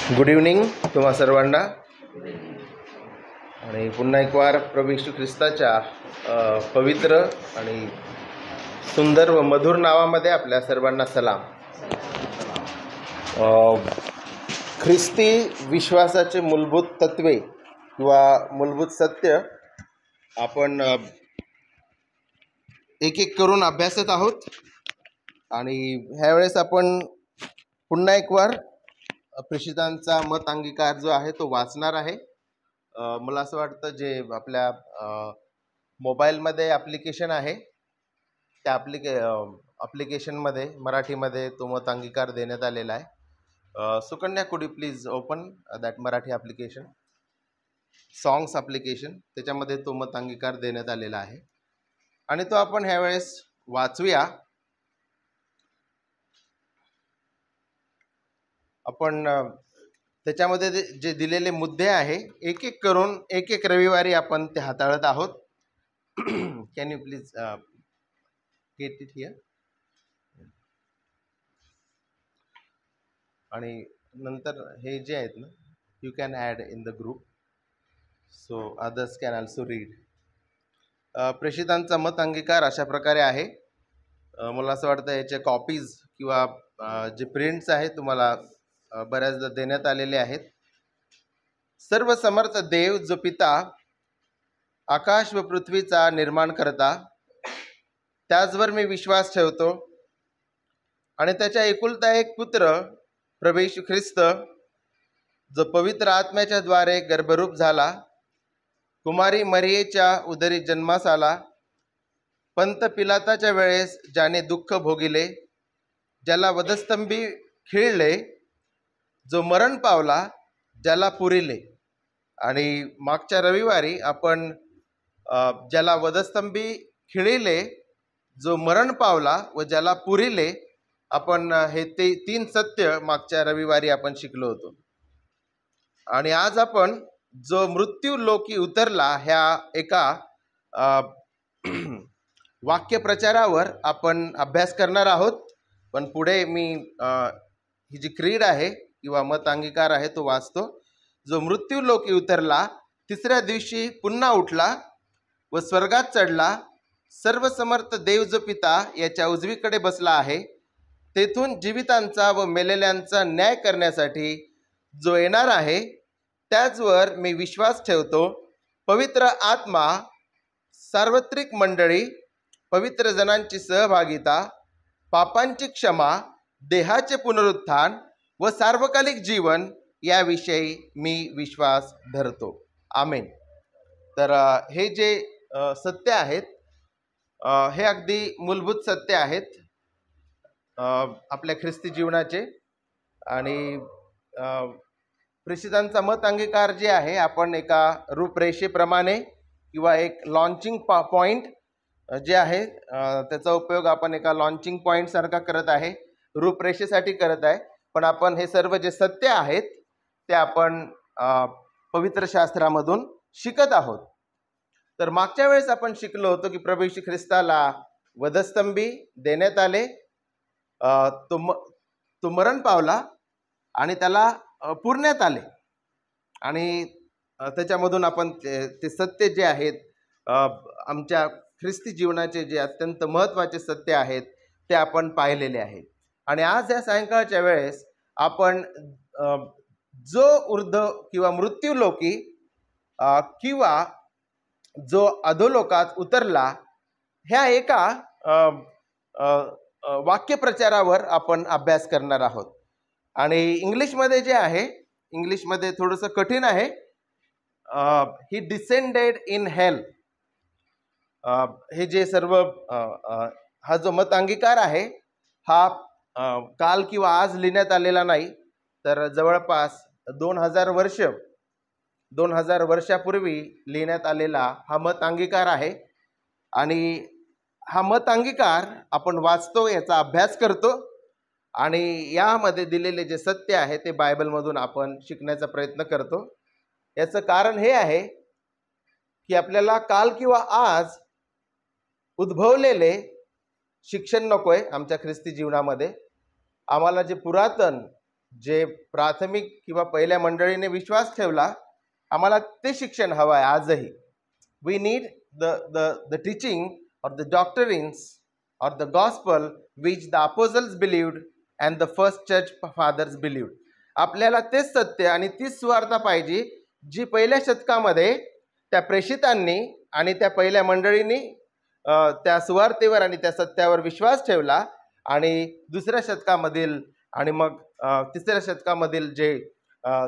Good evening तुम्हा सर्वांना. आणि पुन्हा एक वार प्रभू येशू ख्रिस्ताच्या पवित्र आणि सुंदर व मधुर नावामध्ये आपल्या सर्वांना सलाम. ख्रिस्ती विश्वासाचे मूलभूत तत्वे किंवा मूलभूत सत्य आपण एक एक करून अभ्यासत आहोत. आणि ह्यावेळेस आपण पुन्हा एक वार प्रेषितांचा मत अंगीकार जो आहे तो वाचणार आहे. मला असं वाटतं जे आपल्या मोबाईलमध्ये ॲप्लिकेशन आहे त्या ॲप्लिकेशनमध्ये मराठीमध्ये तो मत अंगीकार देण्यात आलेला आहे. सुकन्या, कुड you please open that Marathi application, songs application, त्याच्यामध्ये तो मत अंगीकार देण्यात आलेला आहे आणि तो आपण ह्यावेळेस वाचूया. आपण त्याच्यामध्ये जे दिलेले मुद्दे आहे एक एक करून एक एक रविवारी आपण ते हाताळत आहोत. Can you please get it here. आणि नंतर हे जे आहेत ना, you can add in the group so others can also read. प्रेषितांचा मत अंगीकार अशा प्रकारे आहे. मला असं वाटतं याचे कॉपीज किंवा जे प्रिंट्स आहेत तुम्हाला बऱ्याचदा देण्यात आलेले आहेत. सर्व समर्थ देव जो पिता आकाश व पृथ्वीचा निर्माण करता, त्याचवर मी विश्वास ठेवतो आणि त्याच्या एकुलता एक पुत्र प्रभू येशू ख्रिस्त जो पवित्र आत्म्याच्या द्वारे गर्भरूप झाला, कुमारी मरियेच्या उदरी जन्मास आला, पंत पिलाताच्या वेळेस ज्याने दुःख भोगिले, ज्याला वधस्तंभी खिळले, जो मरण पावला, ज्याला पुरिले. आणि मागच्या रविवारी आपण ज्याला वधस्तंभी खिळले, जो मरण पावला व ज्याला पुरिले, आपण हे ते 3 सत्य मागच्या रविवारी आपण शिकलो होतो. आणि आज आपण जो मृत्यू लोकी उतरला ह्या एका वाक्यप्रचारावर आपण अभ्यास करणार आहोत. पण पुढे मी ही जी क्रीड आहे किंवा मत अंगीकार आहे तो वाचतो. जो मृत्यू लोकी उतरला, तिसऱ्या दिवशी पुन्हा उठला व स्वर्गात चढला, सर्व समर्थ देव जो पिता याच्या उजवीकडे बसला आहे, तेथून जीवितांचा व मेलेल्यांचा न्याय करण्यासाठी जो येणार आहे, त्याचवर मी विश्वास ठेवतो. पवित्र आत्मा, सार्वत्रिक मंडळी, पवित्र जनांची सहभागिता, पापांची क्षमा, देहाचे पुनरुत्थान व सार्वकालिक जीवन याविषयी मी विश्वास धरतो. आमेन. तर हे जे सत्य आहेत हे अगदी मूलभूत सत्य आहेत आपल्या ख्रिस्ती जीवनाचे. आणि प्रेषितांचा मत अंगीकार जे आहे आपण एका रूपरेषेप्रमाणे किंवा एक लॉन्चिंग पॉईंट जे आहे त्याचा उपयोग आपण एका लॉन्चिंग पॉईंटसारखा करत आहे, रूपरेषेसाठी करत आहे. पण आपण हे सर्व जे सत्य आहेत ते आपण पवित्र शास्त्रामधून शिकत आहोत. तर मागच्या वेळेस आपण शिकलो होतो की प्रभू येशू ख्रिस्ताला वधस्तंभी देण्यात आले, तो मरण पावला आणि त्याला पुरण्यात आले. आणि त्याच्यामधून आपण ते सत्य जे आहेत आमच्या ख्रिस्ती जीवनाचे जे अत्यंत महत्त्वाचे सत्य आहेत ते आपण पाहिलेले आहेत. आणि आज या सायंकाळच्या वेळेस आपण जो ऊर्ध्व किंवा मृत्यू लोकी किंवा जो अधोलोकात उतरला ह्या एका वाक्यप्रचारावर आपण अभ्यास करणार आहोत. आणि इंग्लिशमध्ये जे आहे, इंग्लिशमध्ये थोडंसं कठीण आहे. ही डिसेंडेड इन हेल. हे जे सर्व हा जो मत अंगीकार आहे हा काल किंवा आज लिहिण्यात आलेला नाही, तर जवळपास 2000 वर्षापूर्वी लिहिण्यात आलेला हा मत अंगीकार आहे. आणि हा मत अंगीकार आपण वाचतो, याचा अभ्यास करतो आणि यामध्ये दिलेले जे सत्य आहे ते बायबलमधून आपण शिकण्याचा प्रयत्न करतो. याचं कारण हे आहे की आपल्याला काल किंवा आज उद्भवलेले शिक्षण नको आहे आमच्या ख्रिस्ती जीवनामध्ये. आम्हाला जे पुरातन जे प्राथमिक किंवा पहिल्या मंडळीने विश्वास ठेवला, आम्हाला ते शिक्षण हवं आहे आजही. We need the teaching or the doctrines or the gospel which the apostles believed and the first church fathers believed. आपल्याला तेच सत्य आणि तीच सुवार्ता पाहिजे जी पहिल्या शतकामध्ये त्या प्रेषितांनी आणि त्या पहिल्या मंडळींनी त्या सुवार्तेवर आणि त्या सत्यावर विश्वास ठेवला, आणि दुसऱ्या शतकामधील आणि मग तिसऱ्या शतकामधील जे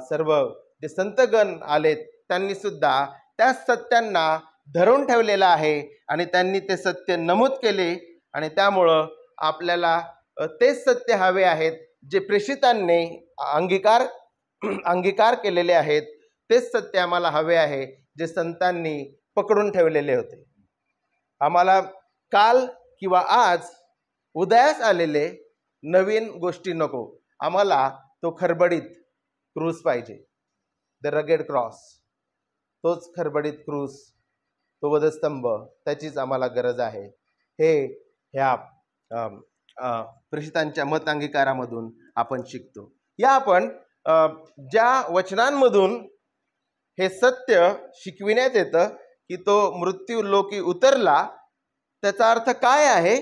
सर्व जे संतगण आलेत त्यांनी सुद्धा त्या सत्यांना धरून ठेवलेलं आहे आणि त्यांनी ते सत्य नमूद केले. आणि त्यामुळं आपल्याला तेच सत्य हवे आहेत जे प्रेषितांनी अंगीकार केलेले आहेत. तेच सत्य आम्हाला हवे आहे जे संतांनी पकडून ठेवलेले होते. आम्हाला काल किंवा आज उदयास आलेले नवीन गोष्टी नको, आम्हाला तो खरबडीत क्रूस पाहिजे, द रगेड क्रॉस. तोच खरबडीत क्रूस, तो वधस्तंभ, त्याचीच आम्हाला गरज आहे. हे ह्या प्रेषितांच्या मत अंगीकारामधून आपण शिकतो. या आपण ज्या वचनांमधून हे सत्य शिकविण्यात येतं की तो मृत्यू लोकी उतरला, त्याचा अर्थ काय आहे,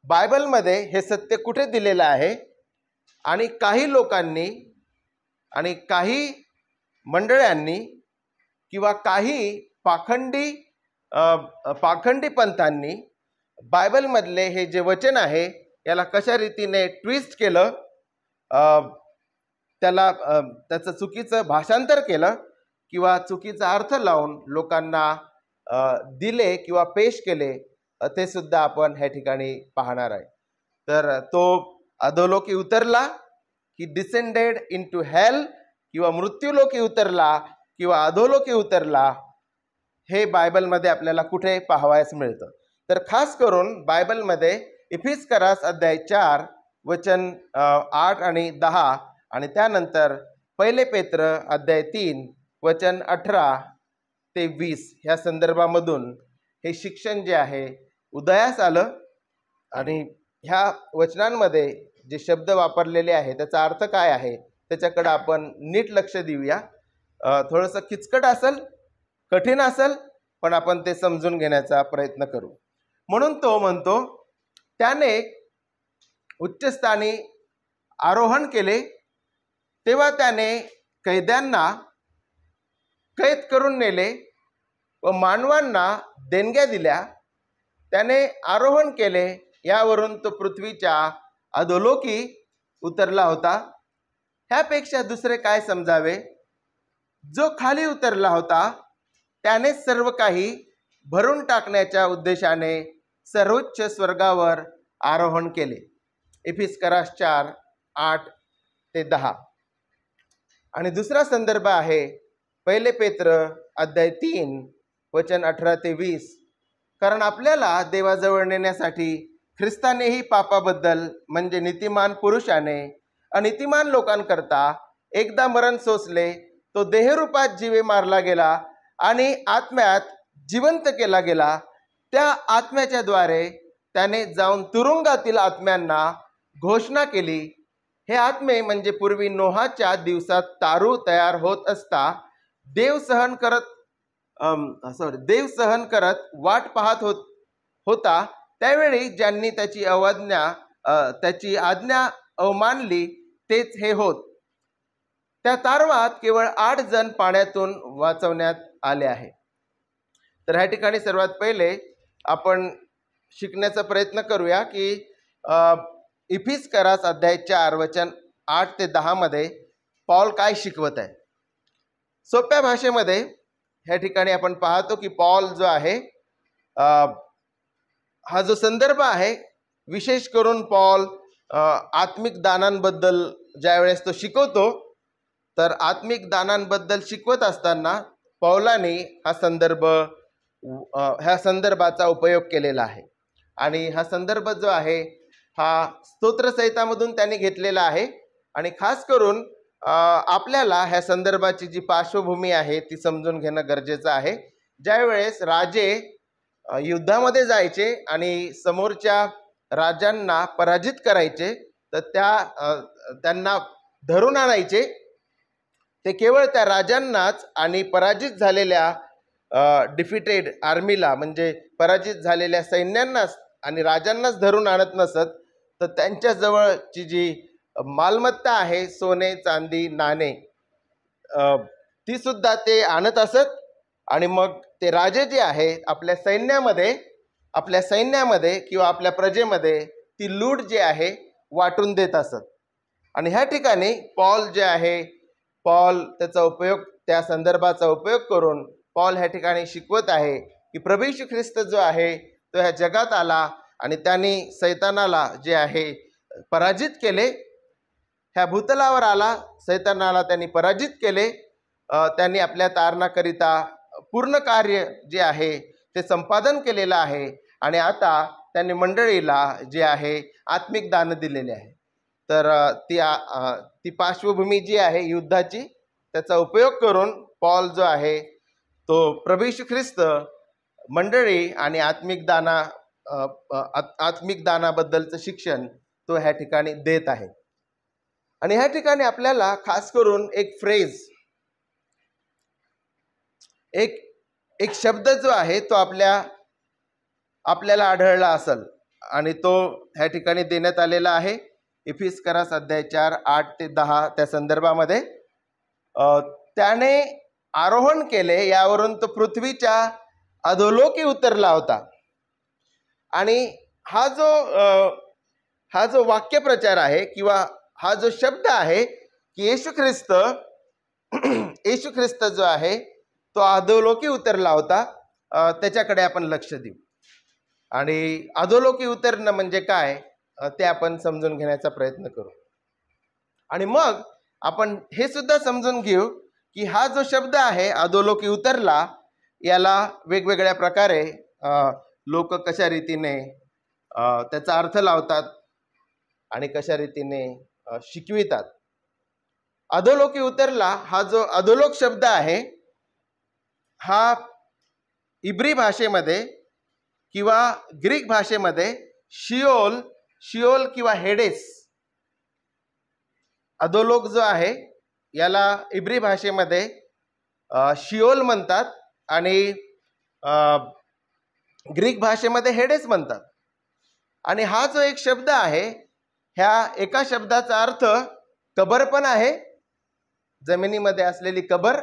बायबलमध्ये हे सत्य कुठे दिलेलं आहे, आणि काही लोकांनी आणि काही मंडळांनी किंवा काही पाखंडी पंथांनी बायबलमधले हे जे वचन आहे याला कशा रीतीने ट्विस्ट केलं, त्याचं चुकीचं भाषांतर केलं किंवा चुकीचा अर्थ लावून लोकांना दिले किंवा पेश केले, ते सुद्धा आपण ह्या ठिकाणी पाहणार आहे. तर तो अधोलोकी उतरला की डिसेंडेड इन टू हेल, किंवा मृत्यूलोकी उतरला किंवा अधोलोकी उतरला, हे बायबलमध्ये आपल्याला कुठे पाहावयास मिळतं. तर खास करून बायबलमध्ये इफिस्करास अध्याय 4 वचन 8 आणि 10, आणि त्यानंतर पहिले पेत्र अध्याय 3 वचन 18 ते 20 ह्या संदर्भामधून हे शिक्षण जे आहे उदयास आलं. आणि ह्या वचनांमध्ये जे शब्द वापरलेले आहे त्याचा अर्थ काय आहे त्याच्याकडे आपण नीट लक्ष देऊया. थोडंसं किचकट असेल, कठीण असेल, पण आपण ते समजून घेण्याचा प्रयत्न करू. म्हणून तो म्हणतो, त्याने उच्चस्थानी आरोहण केले, तेव्हा त्याने कैद्यांना कैद करून नेले व मानवांना देणग्या दिल्या. त्याने आरोहण केले, यावरून तो पृथ्वीच्या अधोलोकी उतरला होता. ह्यापेक्षा दुसरे काय समजावे, जो खाली उतरला होता त्याने सर्व काही भरून टाकण्याच्या उद्देशाने सर्वोच्च स्वर्गावर आरोहण केले. इफिस्करास 4 8 ते 10. आणि दुसरा संदर्भ आहे पहिले पेत्र अध्याय 3 वचन 18 ते 20. कारण आपल्याला देवाजवळ नेण्यासाठी ख्रिस्तानेही पापाबद्दल म्हणजे नीतिमान पुरुषाने अनितिमान लोकांकरता एकदा मरण सोसले. तो देहरूपात जीवे मारला गेला आणि आत्म्यात जिवंत केला गेला. त्या आत्म्याच्या द्वारे त्याने जाऊन तुरुंगातील आत्म्यांना घोषणा केली. हे आत्मे म्हणजे पूर्वी नोहाच्या दिवसात तारू तयार होत असता देव सहन करत वाट पाहत होता, त्यावेळी ज्यांनी त्याची आज्ञा अवमानली तेच हे होत. त्या तारवात केवळ 8 जण पाण्यातून वाचवण्यात आले आहे. तर ह्या ठिकाणी सर्वात पहिले आपण शिकण्याचा प्रयत्न करूया की इफिस्करास अध्याय 4 वचन 8 ते 10 मध्ये पॉल काय शिकवत आहे. सोप्या भाषेमध्ये ह्या ठिकाणी आपण पाहतो की पॉल जो आहे, हा जो संदर्भ आहे, विशेष करून पॉल आत्मिक दानांबद्दल ज्यावेळेस तो शिकवतो, तर आत्मिक दानांबद्दल शिकवत असताना पौलाने ह्या संदर्भाचा उपयोग केलेला आहे. आणि हा संदर्भ जो आहे हा स्तोत्रसहितामधून त्यांनी घेतलेला आहे. आणि खास करून आपल्याला ह्या संदर्भाची जी पार्श्वभूमी आहे ती समजून घेणं गरजेचं आहे. ज्यावेळेस राजे युद्धामध्ये जायचे आणि समोरच्या राजांना पराजित करायचे, तर त्यांना धरून आणायचे ते केवळ त्या राजांनाच आणि पराजित झालेल्या डिफिटेड आर्मीला म्हणजे पराजित झालेल्या सैन्यांनाच आणि राजांनाच धरून आणत नसत, तर त्यांच्याजवळची जी मालमत्ता आहे, सोने चांदी नाणे, ती सुद्धा ते आणत असत. आणि मग ते राजे जे आहे आपल्या सैन्यामध्ये किंवा आपल्या प्रजेमध्ये ती लूट जी आहे वाटून देत असत. आणि ह्या ठिकाणी पॉल जे आहे, पॉल त्या संदर्भाचा उपयोग करून पॉल ह्या ठिकाणी शिकवत आहे की प्रभू येशू ख्रिस्त जो आहे तो ह्या जगात आला आणि त्यांनी सैतानाला जे आहे पराजित केले. ह्या भूतलावर आला, सैतानाला त्यांनी पराजित केले. त्यांनी आपल्या तारणाकरिता पूर्ण कार्य जे आहे ते संपादन केलेलं आहे. आणि आता त्यांनी मंडळीला जे आहे आत्मिक दान दिलेले आहे. तर ती पार्श्वभूमी जी आहे युद्धाची, त्याचा उपयोग करून पॉल जो आहे तो प्रभू येशू ख्रिस्त मंडळी आणि आत्मिक दानाबद्दलचं शिक्षण तो ह्या ठिकाणी देत आहे. आणि ह्या ठिकाणी आपल्याला खास करून एक फ्रेज, एक शब्द जो आहे तो आपल्याला आढळला असेल आणि तो ह्या ठिकाणी देण्यात आलेला आहे. इफिस्करास अध्याय 4, 8 ते 10 त्या संदर्भामध्ये त्याने आरोहण केले, यावरून तो पृथ्वीच्या अधोलोकी उतरला होता. आणि हा जो वाक्यप्रचार आहे किंवा हा जो शब्द आहे की येशू ख्रिस्त जो आहे तो अधोलोकी उतरला होता, त्याच्याकडे आपण लक्ष देऊ. आणि अधोलोकी उतरणं म्हणजे काय ते आपण समजून घेण्याचा प्रयत्न करू. आणि मग आपण हे सुद्धा समजून घेऊ की हा जो शब्द आहे अधोलोकी उतरला, याला वेगवेगळ्या प्रकारे लोक कशा रीतीने त्याचा अर्थ लावतात आणि कशा रीतीने शिकवितात. अधोलोकी उतरला हा जो अधोलोक शब्द आहे हा इब्री भाषेमध्ये किंवा ग्रीक भाषेमध्ये शिओल किंवा हेडेस, अधोलोक जो आहे याला इब्री भाषेमध्ये शिओल म्हणतात आणि ग्रीक भाषेमध्ये हेडेस म्हणतात. आणि हा जो एक शब्द आहे, ह्या एका शब्दाचा अर्थ कबर पण आहे, जमिनीमध्ये असलेली कबर,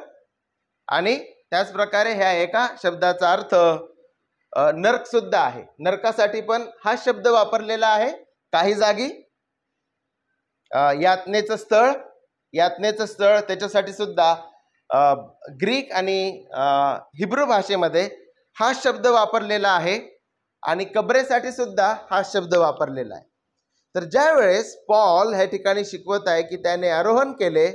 आणि त्याचप्रकारे ह्या एका शब्दाचा अर्थ नरक सुद्धा आहे. नरकासाठी पण हा शब्द वापरलेला आहे काही जागी. यातनेचं स्थळ त्याच्यासाठी सुद्धा ग्रीक आणि हिब्रू भाषेमध्ये हा शब्द वापरलेला आहे. आणि कबरेसाठी सुद्धा हा शब्द वापरलेला आहे. तर ज्या वेळेस पॉल ह्या ठिकाणी शिकवत आहे की त्याने आरोहण केले,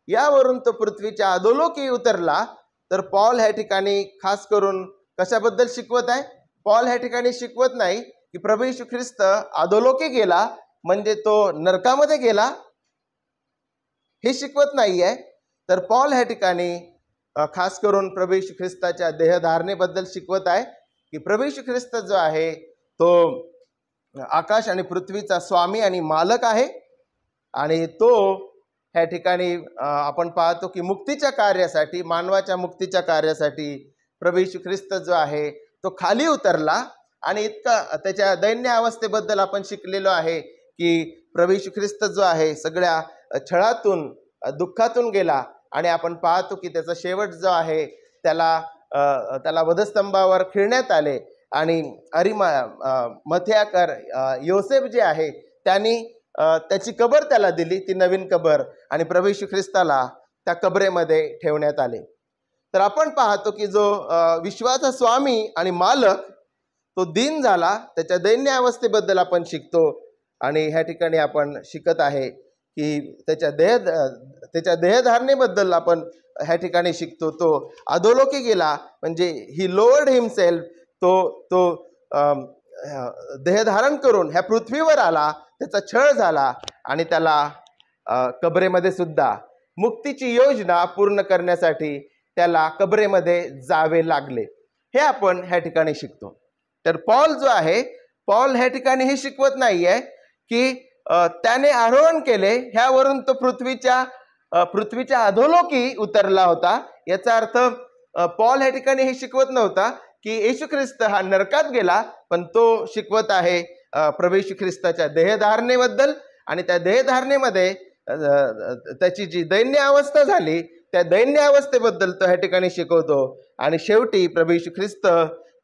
यावरून तो पृथ्वीच्या अधोलोकी उतरला, तर पॉल ह्या ठिकाणी खास करून कशाबद्दल शिकवत आहे? पॉल ह्या ठिकाणी शिकवत नाही की प्रभू येशू ख्रिस्त अधोलोकी गेला म्हणजे तो नरकामध्ये गेला, हे शिकवत नाही आहे. तर पॉल ह्या ठिकाणी खास करून प्रभू येशू ख्रिस्ताच्या देहधारणेबद्दल शिकवत आहे की प्रभू येशू ख्रिस्त जो आहे तो आकाश आणि पृथ्वीचा स्वामी आणि मालक आहे. आणि तो ह्या ठिकाणी आपण पाहतो की मुक्तीच्या कार्यासाठी, मानवाच्या मुक्तीच्या कार्यासाठी प्रभू येशू ख्रिस्त जो आहे तो खाली उतरला. आणि इतका त्याच्या दैन्य अवस्थेबद्दल आपण शिकलेलो आहे की प्रभू येशू ख्रिस्त जो आहे सगळ्या छळातून, दुःखातून गेला. आणि आपण पाहतो की त्याचा शेवट जो आहे त्याला वधस्तंभावर खिळण्यात आले. आणि मथ्याकर योसेफ जे आहे त्यांनी त्याची कबर त्याला दिली, ती नवीन कबर, आणि प्रभू येशू ख्रिस्ताला त्या कबरेमध्ये ठेवण्यात आले. तर आपण पाहतो की जो विश्वाचा स्वामी आणि मालक तो दीन झाला, त्याच्या दैन्य अवस्थेबद्दल आपण शिकतो. आणि ह्या ठिकाणी आपण शिकत आहे की त्याच्या देहधारणेबद्दल आपण ह्या ठिकाणी शिकतो. तो अधोलोकी गेला म्हणजे ही लोअर्ड हिमसेल्फ, तो देहधारण करून ह्या पृथ्वीवर आला, त्याचा छळ झाला आणि त्याला कबरेमध्ये सुद्धा मुक्तीची योजना पूर्ण करण्यासाठी त्याला कबरेमध्ये जावे लागले. हे आपण ह्या ठिकाणी शिकतो. तर पॉल जो आहे, पॉल ह्या ठिकाणी हे शिकवत नाही आहे की त्याने आरोहण केले, ह्यावरून तो पृथ्वीच्या अधोलोकी उतरला होता. याचा अर्थ पॉल ह्या ठिकाणी हे शिकवत नव्हता की येशू ख्रिस्त हा नरकात गेला, पण तो शिकवत आहे प्रभू येशू ख्रिस्ताच्या देहधारणेबद्दल. आणि त्या देहधारणेमध्ये त्याची जी दैन्य अवस्था झाली, त्या दैन्य अवस्थेबद्दल तो ह्या ठिकाणी शिकवतो. आणि शेवटी प्रभू येशू ख्रिस्त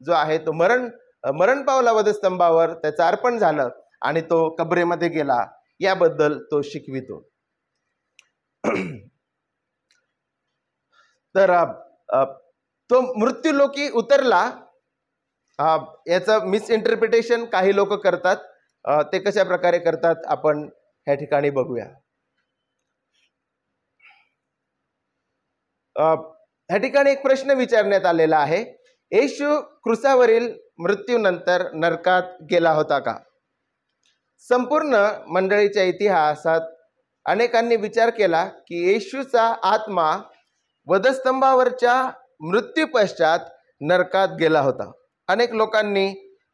जो आहे तो मरण पावला वधस्तंभावर, त्याचं अर्पण झालं आणि तो कबरेमध्ये गेला, याबद्दल तो शिकवितो. तर तो मृत्यूलोकी उतरला, याचं मिसइंटरप्रिटेशन काही लोक करतात. ते कशा प्रकारे करतात आपण ह्या ठिकाणी बघूया. ह्या ठिकाणी एक प्रश्न विचारण्यात आलेला आहे, येशू क्रूसावरील मृत्यूनंतर नरकात गेला होता का? संपूर्ण मंडळीच्या इतिहासात अनेकांनी विचार केला की येशूचा आत्मा वधस्तंभावरच्या मृत्यू पश्चात नरकात गेला होता. अनेक लोकांनी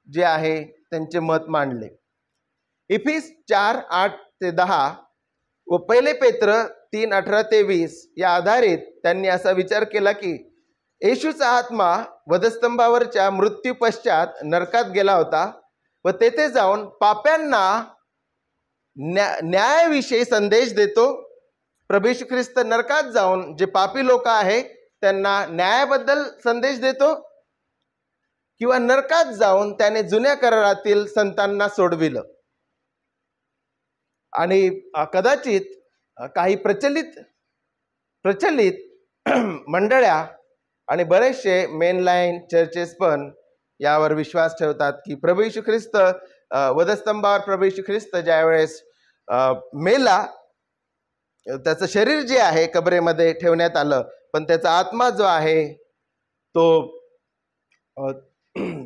जे आहे त्यांचे मत मांडले. इफिस 4:8-10 व 1 पेत्र 3:18-20 या आधारित त्यांनी असा विचार केला की येशूचा आत्मा वधस्तंभावरच्या मृत्यू पश्चात नरकात गेला होता व तेथे जाऊन पाप्यांना न्यायाविषयी संदेश देतो. प्रभू येशू ख्रिस्त नरकात जाऊन जे पापी लोक आहे त्यांना न्यायाबद्दल संदेश देतो, किंवा नरकात जाऊन त्याने जुन्या करारातील संतांना सोडविलं. आणि कदाचित काही प्रचलित मंडळ्या आणि बरेचसे मेनलाईन चर्चेस पण यावर विश्वास ठेवतात की प्रभू येशू ख्रिस्त वधस्तंभावर प्रभू येशू ख्रिस्त ज्यावेळेस मेला, त्याचं शरीर जे आहे कबरेमध्ये ठेवण्यात आलं, पण त्याचा आत्मा जो आहे तो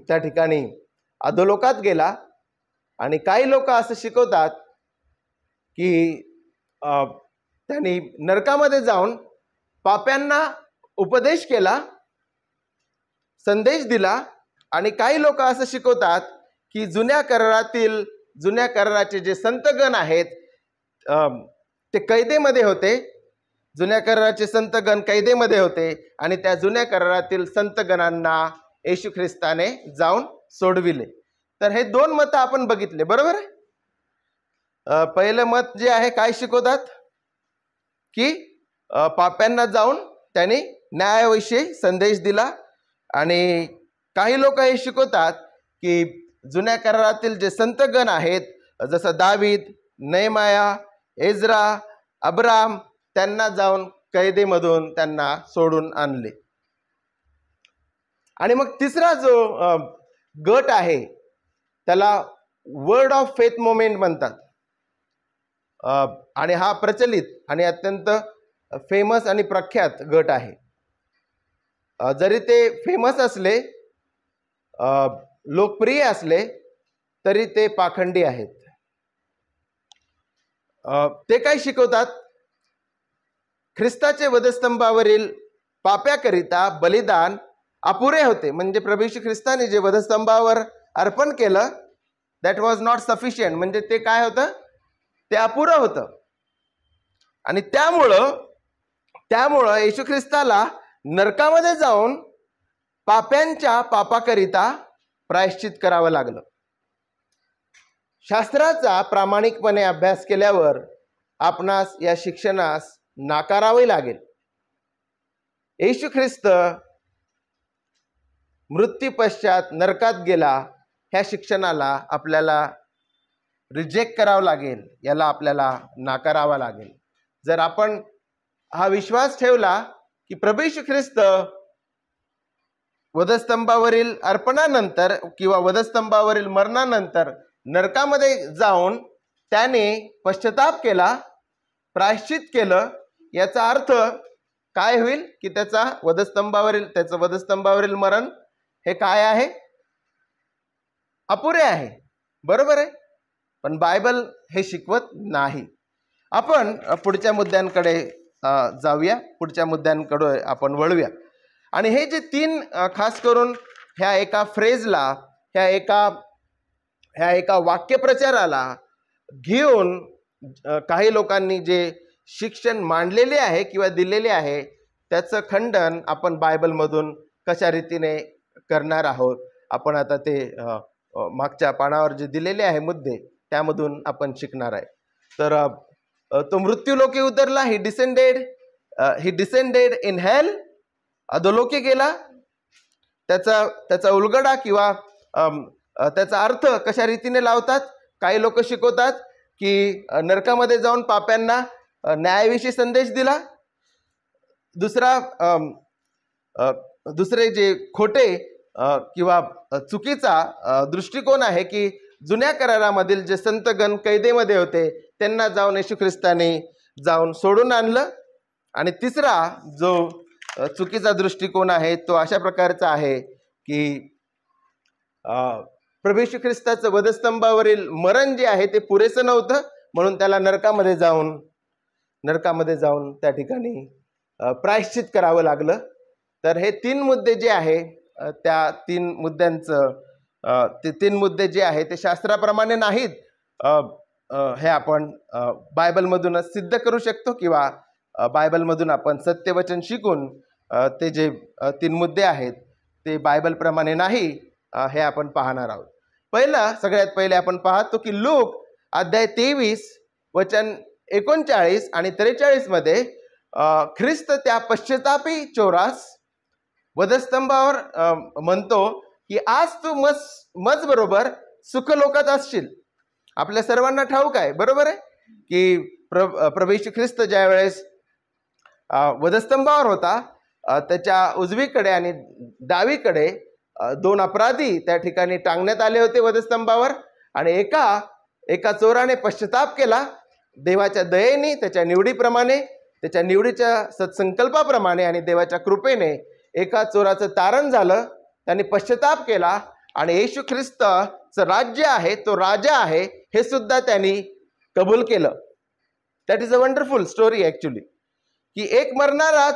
त्या ठिकाणी अधोलोकात गेला. आणि काही लोक असं शिकवतात की त्यांनी नरकामध्ये जाऊन पाप्यांना उपदेश केला, संदेश दिला. आणि काही लोक असं शिकवतात की जुन्या कराराचे जे संतगण आहेत ते कैदेमध्ये होते. जुन्या कराराचे संतगण कैदेमध्ये होते आणि त्या जुन्या करारातील संतगणांना येशू ख्रिस्ताने जाऊन सोडविले. तर हे दोन मतं आपण बघितले, बरोबर आहे. पहिलं मत जे आहे काय शिकवतात की पाप्यांना जाऊन त्यांनी न्यायाविषयी संदेश दिला. आणि काही लोक हे शिकवतात की जुन्या करारातील जे संतगण आहेत, जसं दावीद, नेहमाया, एज्रा, अब्राम, त्यांना जाऊन कैदेमधून त्यांना सोडून आणले. आणि मग तिसरा जो गट आहे त्याला वर्ड ऑफ फेथ मोमेंट म्हणतात. आणि हा प्रचलित आणि अत्यंत फेमस आणि प्रख्यात गट आहे. जरी ते फेमस असले, लोकप्रिय असले, तरी ते पाखंडी आहेत. ते काय शिकवतात, ख्रिस्ताचे वधस्तंभावरील पाप्याकरिता बलिदान अपुरे होते. म्हणजे प्रभू येशू ख्रिस्ताने जे वधस्तंभावर अर्पण केलं, दॅट वॉज नॉट सफिशियंट. म्हणजे ते काय होतं, ते अपुरं होतं. आणि त्यामुळं येशू ख्रिस्ताला नरकामध्ये जाऊन पाप्यांच्या पापाकरिता प्रायश्चित करावं लागलं. शास्त्राचा प्रामाणिकपणे अभ्यास केल्यावर आपणास या शिक्षणास नाकारावे लागेल. येशू ख्रिस्त मृत्यू पश्चात नरकात गेला, ह्या शिक्षणाला आपल्याला रिजेक्ट करावं लागेल, याला आपल्याला नाकारावा लागेल. जर आपण हा विश्वास ठेवला की प्रभू येशू ख्रिस्त वधस्तंभावरील अर्पणानंतर किंवा वधस्तंभावरील मरणानंतर नरकामध्ये जाऊन त्याने पश्चाताप केला, प्रायश्चित केलं, याचा अर्थ काय होईल की त्याचं वधस्तंभावरील मरण हे काय आहे, अपुरे आहे, बरोबर आहे. पण बायबल हे शिकवत नाही. आपण पुढच्या मुद्द्यांकडे जाऊया, पुढच्या मुद्द्यांकडे आपण वळूया. आणि हे जे तीन खास करून ह्या एका फ्रेजला, ह्या एका वाक्यप्रचाराला घेऊन काही लोकांनी जे शिक्षण मांडलेले आहे किंवा दिलेले आहे त्याचं खंडन आपण बायबलमधून कशा रीतीने करणार आहोत. आपण आता ते मागच्या पानावर जे दिलेले आहे मुद्दे त्यामधून आपण शिकणार आहे. तर तो मृत्यूलोकी उतरला, ही डिसेंडेड इन हेल, अधोलोकी गेला. त्याचा उलगडा किंवा त्याचा अर्थ कशा रीतीने लावतात. काही लोक शिकवतात की नरकामध्ये जाऊन पाप्यांना न्यायाविषयी संदेश दिला. दुसरे जे खोटे किंवा चुकीचा दृष्टिकोन आहे की जुन्या करारामधील जे संतगण कैदेमध्ये होते त्यांना जाऊन येशू ख्रिस्ताने जाऊन सोडून आणलं. आणि तिसरा जो चुकीचा दृष्टिकोन आहे तो अशा प्रकारचा आहे की प्रभू येशू ख्रिस्ताचं वधस्तंभावरील मरण जे आहे ते पुरेसं नव्हतं, म्हणून त्याला नरकामध्ये जाऊन त्या ठिकाणी प्रायश्चित करावं लागलं. तर हे 3 मुद्दे जे आहे त्या 3 मुद्द्यांचं ते 3 मुद्दे जे आहे ते शास्त्राप्रमाणे नाहीत. हे आपण बायबलमधूनच सिद्ध करू शकतो किंवा बायबलमधून आपण सत्यवचन शिकून ते जे 3 मुद्दे आहेत ते बायबलप्रमाणे नाही हे आपण पाहणार आहोत. सगळ्यात पहिले आपण पाहतो की लूक अध्याय 23 वचन 39 आणि 43 मध्ये ख्रिस्त त्या पश्चातापी चोरास वधस्तंभावर म्हणतो की आज तू मज बरोबर सुखलोकात असशील. आपल्या सर्वांना ठाऊक आहे, बरोबर आहे, की प्रभू येशू ख्रिस्त ज्या वेळेस वधस्तंभावर होता त्याच्या उजवीकडे आणि डावीकडे 2 अपराधी त्या ठिकाणी टांगण्यात आले होते वधस्तंभावर. आणि एका चोराने पश्चाताप केला देवाच्या दयेने, त्याच्या निवडीप्रमाणे, त्याच्या निवडीच्या सत्संकल्पाप्रमाणे आणि देवाच्या कृपेने एका चोराचं तारण झालं. त्यांनी पश्चाताप केला आणि येशू ख्रिस्तचं राज्य आहे, तो राजा आहे हे सुद्धा त्यांनी कबूल केलं. That is a wonderful story actually, की एक मरणारा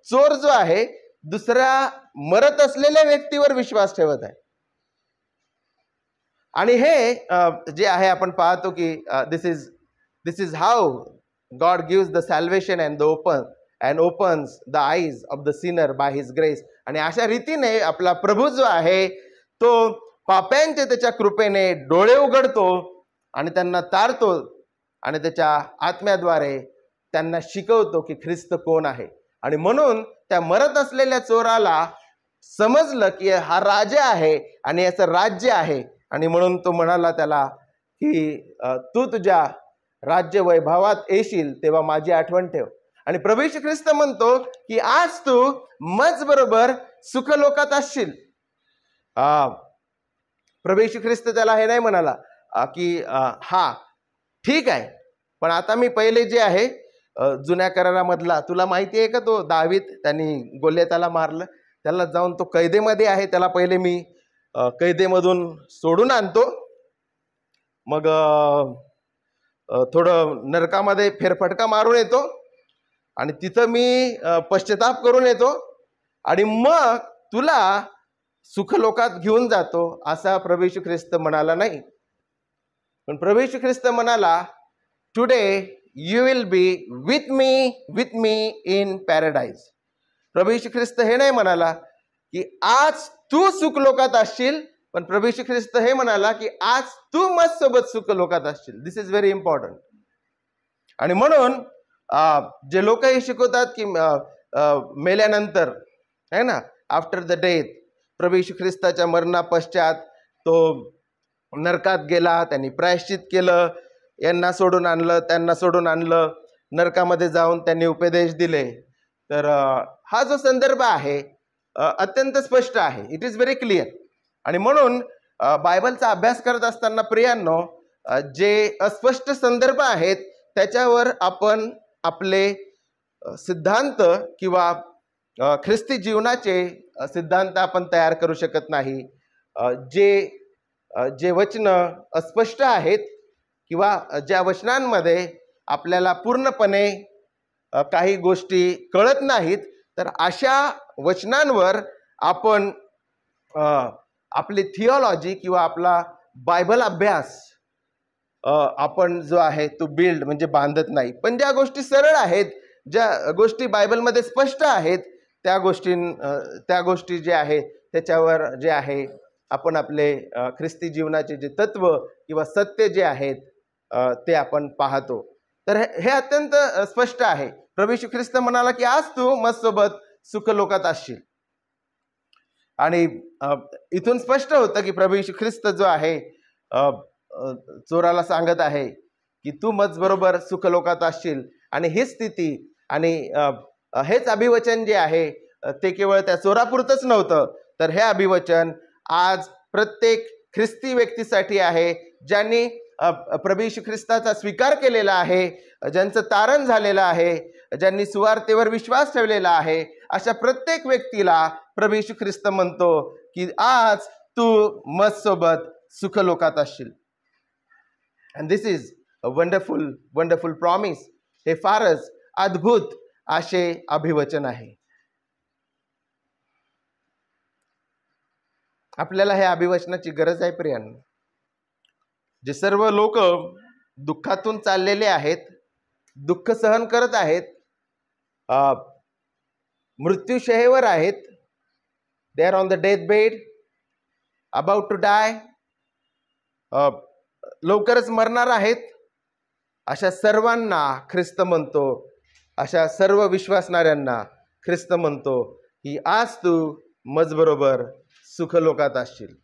चोर जो आहे दुसऱ्या मरत असलेल्या व्यक्तीवर विश्वास ठेवत आहे. आणि हे जे आहे आपण पाहतो की this is how God gives the salvation and opens the eyes of the sinner by his grace. आणि अशा रीतीने आपला प्रभू जो आहे तो पाप्यांचे त्याच्या कृपेने डोळे उघडतो आणि त्यांना तारतो आणि त्याच्या आत्म्याद्वारे त्यांना शिकवतो की ख्रिस्त कोण आहे. आणि म्हणून त्या मरत असलेल्या चोराला समजलं की हा राजा आहे आणि याचं राज्य आहे. आणि म्हणून तो म्हणाला त्याला की तू तुझ्या राज्य वैभवात येशील तेव्हा माझी आठवण ठेव. आणि प्रभू येशू ख्रिस्त म्हणतो की आज तू मज बरोबर सुखलोकात असशील. प्रभू येशू ख्रिस्त त्याला हे नाही म्हणाला की हा ठीक आहे, पण आता मी पहिले जे आहे जुन्या करारामधला तुला माहिती आहे का, तो दावीद त्यांनी गोलियताला मारलं, त्याला जाऊन तो कैदेमध्ये आहे, त्याला पहिले मी कैदेमधून सोडून आणतो, मग थोडं नरकामध्ये फेरफटका मारून येतो आणि तिथं मी पश्चाताप करून येतो आणि मग तुला सुखलोकात घेऊन जातो, असा प्रभू येशू ख्रिस्त म्हणाला नाही. पण प्रभू येशू ख्रिस्त म्हणाला today you will be with me in paradise. प्रभू येशू ख्रिस्त हे नाही म्हणाला की आज तू सुखलोकात असशील, पण प्रभू येशू ख्रिस्त हे म्हणाला की आज तू माझ्यासोबत सुखलोकात असशील. दिस इज व्हेरी इम्पॉर्टंट. आणि म्हणून जे लोक हे शिकवतात की मेल्यानंतर आहे ना, आफ्टर द डेथ, प्रभू येशू ख्रिस्ताच्या मरणा पश्चात तो नरकात गेला, त्यांनी प्रायश्चित केलं, यांना सोडून आणलं, त्यांना सोडून आणलं, नरकामध्ये जाऊन त्यांनी उपदेश दिले. तर हा जो संदर्भ आहे अत्यंत स्पष्ट आहे, इट इज व्हेरी क्लिअर. आणि म्हणून बायबलचा अभ्यास करत असताना प्रियांनो, जे अस्पष्ट संदर्भ आहेत त्याच्यावर आपण आपले सिद्धांत किंवा ख्रिस्ती जीवनाचे सिद्धांत आपण तयार करू शकत नाही. जे वचनं अस्पष्ट आहेत किंवा ज्या वचनांमध्ये आपल्याला पूर्णपणे काही गोष्टी कळत नाहीत, तर अशा वचनांवर आपण आपली थिओलॉजी किंवा आपला बायबल अभ्यास आपण जो आहे तो बिल्ड म्हणजे बांधत नाही. पण ज्या गोष्टी सरळ आहेत, ज्या गोष्टी बायबलमध्ये स्पष्ट आहेत, त्या गोष्टी ज्या आहेत त्याच्यावर जे आहे आपण आपले ख्रिस्ती जीवनाचे जे तत्व किंवा सत्य जे आहेत ते आपण पाहतो. तर हे अत्यंत स्पष्ट आहे. प्रभू येशू ख्रिस्त म्हणाला की आज तू माझ्यासोबत सुखलोकात असशील. आणि इथून स्पष्ट होतं की प्रभू येशू ख्रिस्त जो आहे चोराला सांगत आहे की तू माझबरोबर सुखलोकात असशील. आणि ही स्थिती आणि हेच अभिवचन जे आहे ते केवळ त्या चोरापुरतंच नव्हतं, तर हे अभिवचन आज प्रत्येक ख्रिस्ती व्यक्तीसाठी आहे, ज्यांनी प्रभू येशू ख्रिस्ताचा स्वीकार केलेला आहे, ज्यांचं तारण झालेलं आहे, ज्यांनी सुवार्तेवर विश्वास ठेवलेला आहे, अशा प्रत्येक व्यक्तीला प्रभू येशू ख्रिस्त म्हणतो की आज तू माझ्यासोबत सुखलोकात असशील. And this is a wonderful wonderful promise. हे फारच अद्भुत असे अभिवचन आहे. आपल्याला हे अभिवचनाची गरज आहे प्रियांनो. जे सर्व लोक दुःखातून चाललेले आहेत, दुःख सहन करत आहेत, मृत्यूशयेवर आहेत, they are on the death bed, about to die, लवकरच मरणार आहेत, अशा सर्वांना ख्रिस्त म्हणतो, अशा सर्व विश्वासणाऱ्यांना ख्रिस्त म्हणतो की आज तू माझबरोबर सुखलोकात असशील.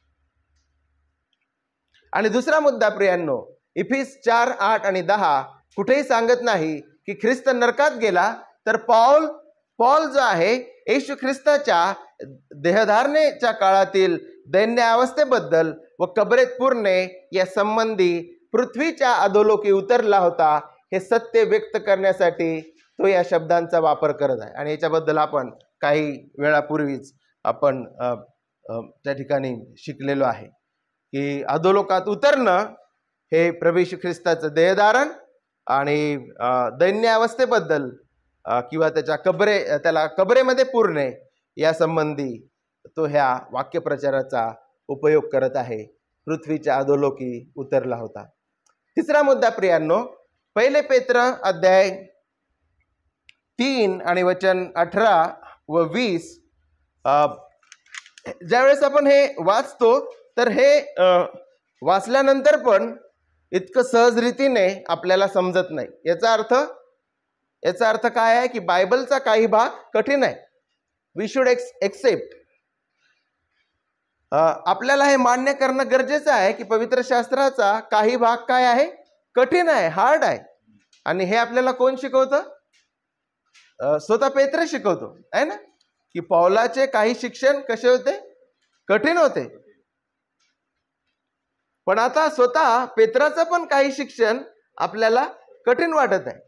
आणि दुसरा मुद्दा प्रियांनो, इफिस 4, 8 आणि 10 कुठेही सांगत नाही की ख्रिस्त नरकात गेला. तर पॉल जो आहे येशू ख्रिस्ताच्या देहधारणेच्या काळातील दैन्य अवस्थेबद्दल व कबरेत पुरणे या संबंधी पृथ्वीच्या अधोलोकी उतरला होता हे सत्य व्यक्त करण्यासाठी तो या शब्दांचा वापर करत आहे. आणि याच्याबद्दल आपण काही वेळापूर्वीच आपण त्या ठिकाणी शिकलेलो आहे की अधोलोकात उतरणं हे प्रभू येशू ख्रिस्ताचं देहधारण आणि दैन्य अवस्थेबद्दल किंवा त्याला कबरेमध्ये पुरणे या संबंधी तो ह्या वाक्यप्रचाराचा उपयोग करत आहे. पृथ्वीच्या अधोलोकी उतरला होता. तिसरा मुद्दा प्रियांनो, 1 पेत्र अध्याय 3 आणि वचन 18 व 20. ज्यावेळेस आपण हे वाचतो तर हे वाचल्यानंतर पण इतकं सहज रीतीने आपल्याला समजत नाही. याचा अर्थ काय आहे की बायबलचा काही भाग कठीण आहे. We should accept. आपल्याला हे मान्य करणं गरजेचं आहे की पवित्र शास्त्राचा काही भाग काय आहे, कठीण आहे, हार्ड आहे. आणि हे आपल्याला कोण शिकवतं? स्वतः पेत्र शिकवतो आहे ना, की पौलाचे काही शिक्षण कसे होते, कठीण होते. पण आता स्वतः पेत्राचं पण काही शिक्षण आपल्याला कठीण वाटत आहे.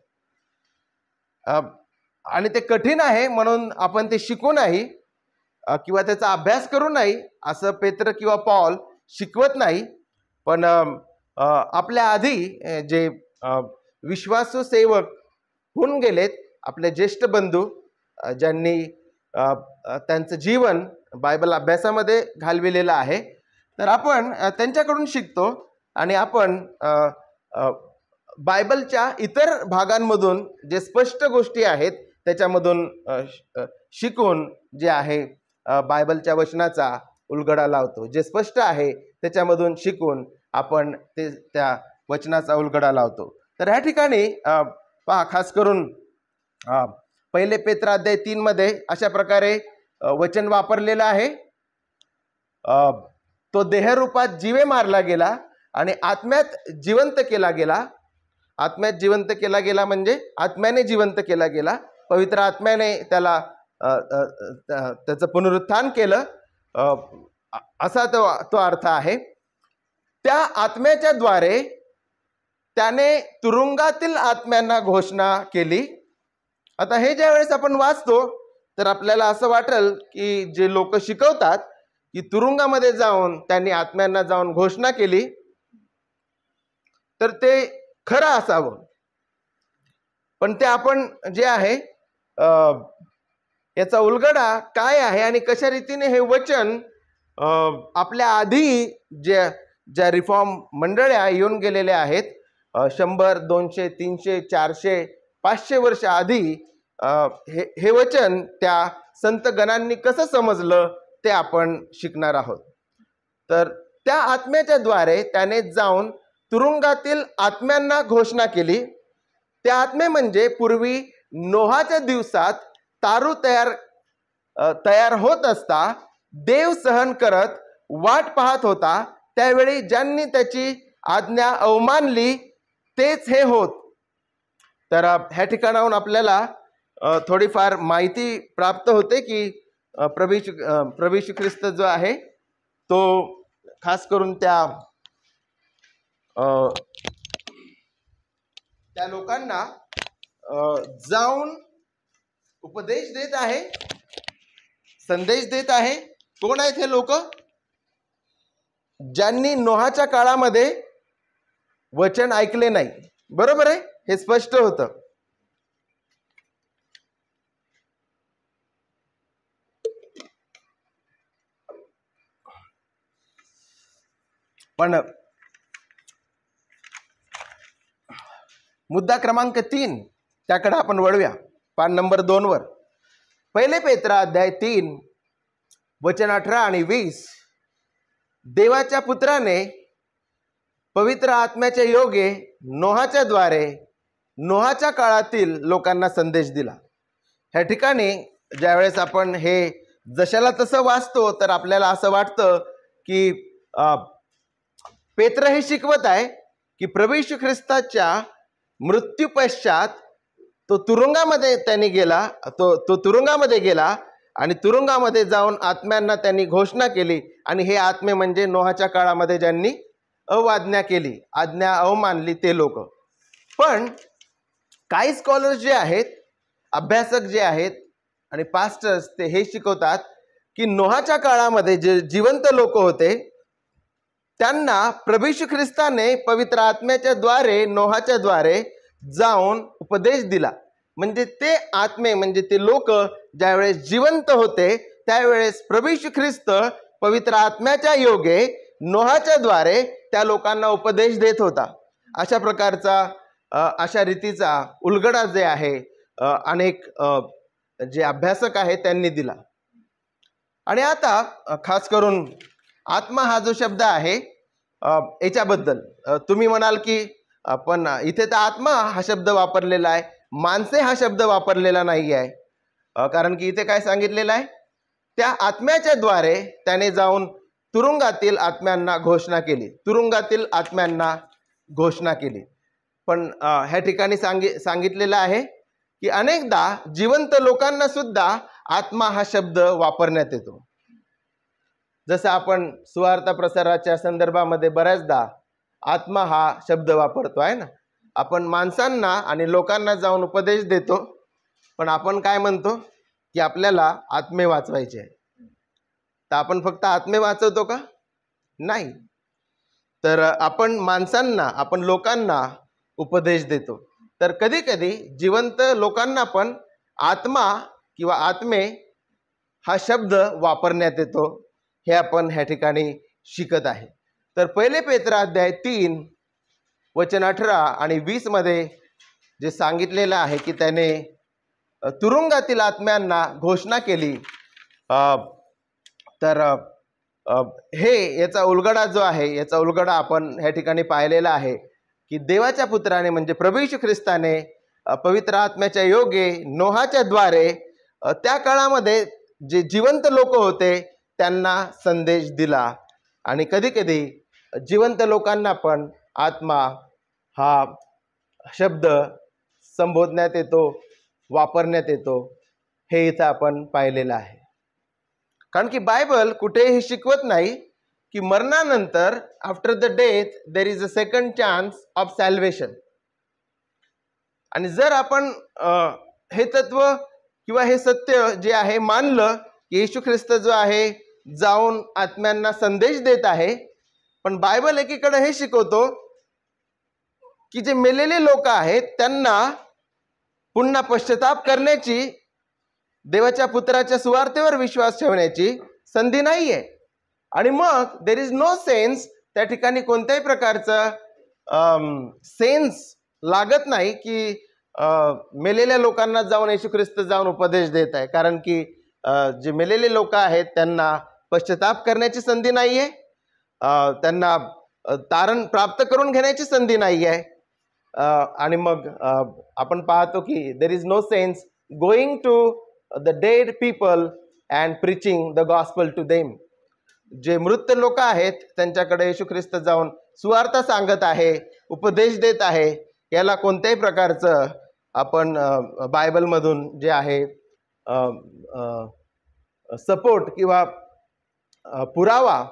आणि ते कठीण आहे म्हणून आपण ते शिकू नाही किंवा त्याचा अभ्यास करू नाही असं पेत्र किंवा पौल शिकवत नाही. पण आपल्या आधी जे विश्वासू सेवक होऊन गेलेत, आपले ज्येष्ठ बंधू ज्यांनी त्यांचं जीवन बायबल अभ्यासामध्ये घालविलेलं आहे, तर आपण त्यांच्याकडून शिकतो आणि आपण बायबलच्या इतर भागांमधून जे स्पष्ट गोष्टी आहेत त्याच्यामधून शिकून जे आहे बायबलच्या वचनाचा उलगडा लावतो. जे स्पष्ट आहे त्याच्यामधून शिकून आपण त्या वचनाचा उलगडा लावतो. तर ह्या ठिकाणी पहा, खास करून 1 पेत्र अध्याय 3 मध्ये अशा प्रकारे वचन वापरलेलं आहे. तो देहरूपात जीवे मारला गेला आणि आत्म्यात जिवंत केला गेला. आत्म्यात जिवंत केला गेला म्हणजे आत्म्याने जिवंत केला गेला. पवित्र आत्म्याने त्याला त्याचं पुनरुत्थान केलं असा तो अर्थ आहे. त्या आत्म्याच्या द्वारे त्याने तुरुंगातील आत्म्यांना घोषणा केली. आता हे ज्या वेळेस आपण वाचतो तर आपल्याला असं वाटेल की जे लोक शिकवतात की तुरुंगामध्ये जाऊन त्यांनी आत्म्यांना जाऊन घोषणा केली, तर ते खरं असावं. पण ते आपण जे आहे याचा उलगडा काय आहे आणि कशा रीतीने हे वचन आपल्या आधी ज्या रिफॉर्म मंडळ्या येऊन गेलेल्या आहेत, 100, 200, 300, 400, 500 वर्ष आधी हे वचन त्या संत गणांनी कसं समजलं ते आपण शिकणार आहोत. तर त्या आत्म्याच्या द्वारे त्याने जाऊन तुरुंगातील आत्म्यांना घोषणा केली. त्या आत्मे म्हणजे पूर्वी नोहाच्या दिवसात तारू तयार होत असता देव सहन करत वाट पाहत होता, त्यावेळी ज्यांनी त्याची आज्ञा अवमानली तेच हे होत. तर ह्या ठिकाणाहून आपल्याला थोडीफार माहिती प्राप्त होते की प्रभू येशू ख्रिस्त जो आहे तो खास करून त्या लोकांना जाऊन उपदेश देत आहे, संदेश देत आहे. कोण आहेत हे लोक? ज्यांनी नोहाच्या काळामध्ये वचन ऐकले नाही. बरोबर आहे, हे स्पष्ट होतं. पण मुद्दा क्रमांक 3 त्याकडे आपण वळूया. पान नंबर 2 वर. पहिले पेत्रा अध्याय 3 वचन 18 आणि 20. देवाच्या पुत्राने पवित्र आत्म्याच्या योगे नोहाच्या द्वारे नोहाच्या काळातील लोकांना संदेश दिला. ह्या ठिकाणी ज्यावेळेस आपण हे जशाला तसं वाचतो तर आपल्याला असं वाटतं की पेत्र हे शिकवत आहे की प्रभू येशू ख्रिस्ताच्या मृत्यू पश्चात तो तुरुंगामध्ये त्यांनी गेला, तो तुरुंगामध्ये गेला आणि तुरुंगामध्ये जाऊन आत्म्यांना त्यांनी घोषणा केली. आणि हे आत्मे म्हणजे नोहाच्या काळामध्ये ज्यांनी अवाज्ञा केली, आज्ञा अवमानली ते लोक. पण काही स्कॉलर्स जे आहेत, अभ्यासक जे आहेत आणि पास्टर्स, ते हे शिकवतात की नोहाच्या काळामध्ये जे जिवंत लोक होते त्यांना प्रभू येशू ख्रिस्ताने पवित्र आत्म्याच्या द्वारे नोहाच्या द्वारे जाऊन उपदेश दिला. म्हणजे ते आत्मे म्हणजे ते लोक ज्यावेळेस जिवंत होते त्यावेळेस प्रभू येशू ख्रिस्त पवित्र आत्म्याच्या योगे नोहाच्या द्वारे त्या लोकांना उपदेश देत होता. अशा प्रकारचा अशा रीतीचा उलगडा जे आहे अनेक जे अभ्यासक आहेत त्यांनी दिला. आणि आता खास करून आत्मा हा जो शब्द आहे याच्याबद्दल तुम्ही म्हणाल की पण इथे तर आत्मा हा शब्द वापरलेला आहे, माणसे हा शब्द वापरलेला नाही आहे. कारण की इथे काय सांगितलेलं आहे, त्या आत्म्याच्या द्वारे त्याने जाऊन तुरुंगातील आत्म्यांना घोषणा केली, तुरुंगातील आत्म्यांना घोषणा केली. पण ह्या ठिकाणी सांगितलेलं आहे की अनेकदा जिवंत लोकांना सुद्धा आत्मा हा शब्द वापरण्यात येतो. जसं आपण सुवार्ता प्रसाराच्या संदर्भामध्ये बऱ्याचदा आत्मा हा शब्द वापरतो आहे ना. आपण माणसांना आणि लोकांना जाऊन उपदेश देतो, पण आपण काय म्हणतो की आपल्याला आत्मे वाचवायचे आहे. तर आपण फक्त आत्मे वाचवतो का? नाही. तर आपण माणसांना, आपण लोकांना उपदेश देतो. तर कधी कधी जिवंत लोकांना पण आत्मा किंवा आत्मे हा शब्द वापरण्यात येतो. हे आपण ह्या ठिकाणी शिकत आहे. तर पहिले पेत्रा अध्याय 3 वचन 18 आणि 20 मध्ये जे सांगितलेलं आहे की त्याने तुरुंगातील आत्म्यांना घोषणा केली. तर हे याचा उलगडा जो आहे, याचा उलगडा आपण ह्या ठिकाणी पाहिलेला आहे की देवाच्या पुत्राने म्हणजे प्रभू येशू ख्रिस्ताने पवित्र आत्म्याच्या योगे नोहाच्या द्वारे त्या काळामध्ये जे जिवंत लोक होते त्यांना संदेश दिला. आणि कधी कधी जिवंत लोकांना पण आत्मा हा शब्द संबोधण्यात येतो, वापरण्यात येतो. हे इथं आपण पाहिलेलं आहे. कारण की बायबल कुठेही शिकवत नाही की मरणानंतर after the death there is a second chance of salvation. आणि जर आपण हे तत्व किंवा हे सत्य जे आहे मानलं की येशू ख्रिस्त जो आहे जाऊन आत्म्यांना संदेश देत आहे, पण बायबल एकीकडे हे शिकवतो की जे मेलेले लोक आहेत त्यांना पुन्हा पश्चाताप करण्याची, देवाच्या पुत्राच्या सुवार्तेवर विश्वास ठेवण्याची संधी नाही आहे. आणि मग देर इज नो सेन्स त्या ठिकाणी कोणत्याही प्रकारचं सेन्स लागत नाही की मेलेल्या लोकांना जाऊन येशू ख्रिस्त जाऊन उपदेश देत आहे, कारण की जे मेलेले लोक आहेत त्यांना पश्चाताप करण्याची संधी नाही आहे, त्यांना तारण प्राप्त करून घेण्याची संधी नाही आहे. आणि मग आपण पाहतो की there is no sense going to the dead people and preaching the gospel to them. जे मृत लोक आहेत त्यांच्याकडे येशू ख्रिस्त जाऊन सुवार्ता सांगत आहे, उपदेश देत आहे, याला कोणत्याही प्रकारचं आपण बायबलमधून जे आहे सपोर्ट किंवा पुरावा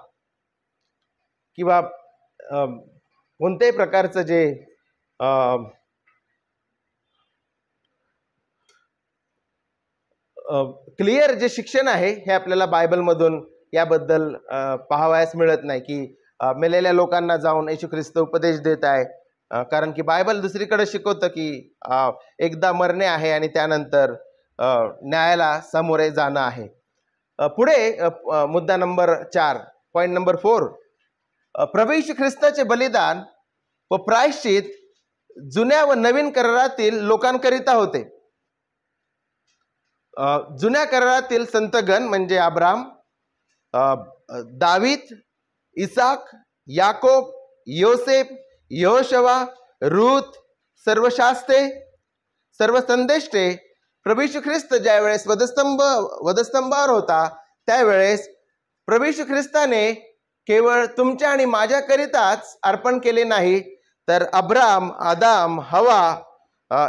किंवा कोणत्याही प्रकारचं जे क्लिअर जे शिक्षण आहे हे आपल्याला बायबलमधून याबद्दल पाहावयास मिळत नाही की मेलेल्या लोकांना जाऊन येशू ख्रिस्त उपदेश देत आहे. कारण की बायबल दुसरीकडे शिकवतं की एकदा मरणे आहे आणि त्यानंतर न्यायाला सामोरे जाणं आहे. पुढे मुद्दा नंबर 4, पॉईंट नंबर 4, प्रभू येशू ख्रिस्ताचे बलिदान व प्रायश्चित जुन्या व नवीन करारातील लोकांकरिता होते. जुन्या करारातील संतगण म्हणजे अब्राम, दावीद, इसाक, याकोब, योसेफ, यहोशवा, रूथ, सर्व शास्त्रे, सर्व संदेष्टे, प्रभू येशू ख्रिस्त ज्यावेळेस वधस्तंभावर होता त्यावेळेस प्रभू येशू ख्रिस्ताने केवळ तुमच्या आणि माझ्याकरिताच अर्पण केले नाही, तर अब्राम, आदाम, हवा,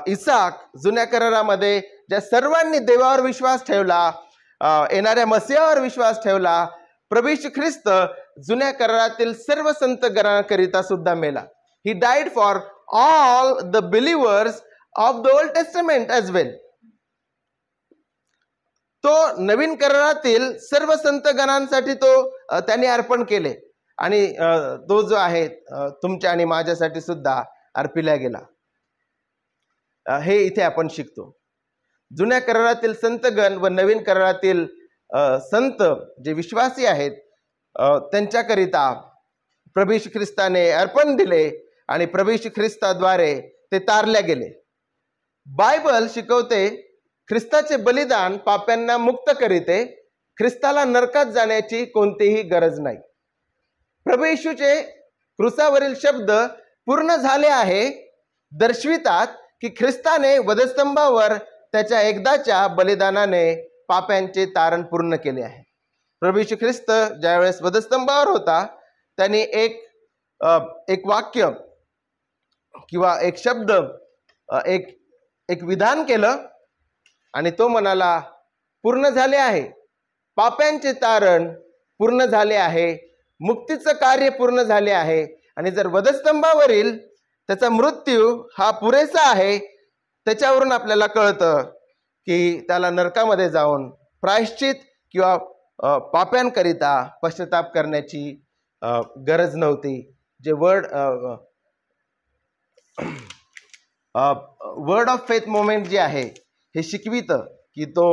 इसाक, जुन्या करारामध्ये ज्या सर्वांनी देवावर विश्वास ठेवला, येणाऱ्या मसीहावर विश्वास ठेवला, प्रभू येशू ख्रिस्त जुन्या करारातील सर्व संत गणांकरिता सुद्धा मेला. He died for all the believers of the old testament as well. तो नवीन करारातील सर्व संत गणांसाठी तो त्यांनी अर्पण केले आणि तो जो आहे तुमच्या आणि माझ्यासाठी सुद्धा अर्पिला गेला. हे इथे आपण शिकतो. जुन्या करारातील संतगण व नवीन करारातील संत जे विश्वासी आहेत त्यांच्याकरिता प्रभू येशू ख्रिस्ताने अर्पण दिले आणि प्रभू येशू ख्रिस्ताद्वारे ते तारल्या गेले. बायबल शिकवते ख्रिस्ताचे बलिदान पाप्यांना मुक्त करीते, ख्रिस्ताला नरकात जाण्याची कोणतीही गरज नाही. प्रभू येशूचे क्रुसावरील शब्द पूर्ण झाले आहे दर्शवितात की ख्रिस्ताने वधस्तंभावर त्याच्या एकदाच्या बलिदानाने पाप्यांचे तारण पूर्ण केले आहे. प्रभू येशू ख्रिस्त ज्यावेळेस वधस्तंभावर होता त्यांनी एक वाक्य किंवा एक शब्द एक विधान केलं आणि तो म्हणाला, पूर्ण झाले आहे, पाप्यांचे तारण पूर्ण झाले आहे, मुक्तीचं कार्य पूर्ण झाले आहे. आणि जर वधस्तंभावरील त्याचा मृत्यू हा पुरेसा आहे, त्याच्यावरून आपल्याला कळतं की त्याला नरकामध्ये जाऊन प्रायश्चित किंवा पाप्यांकरिता पश्चाताप करण्याची गरज नव्हती. जे वर्ड ऑफ फेथ मोमेंट जे आहे हे शिकवितं की तो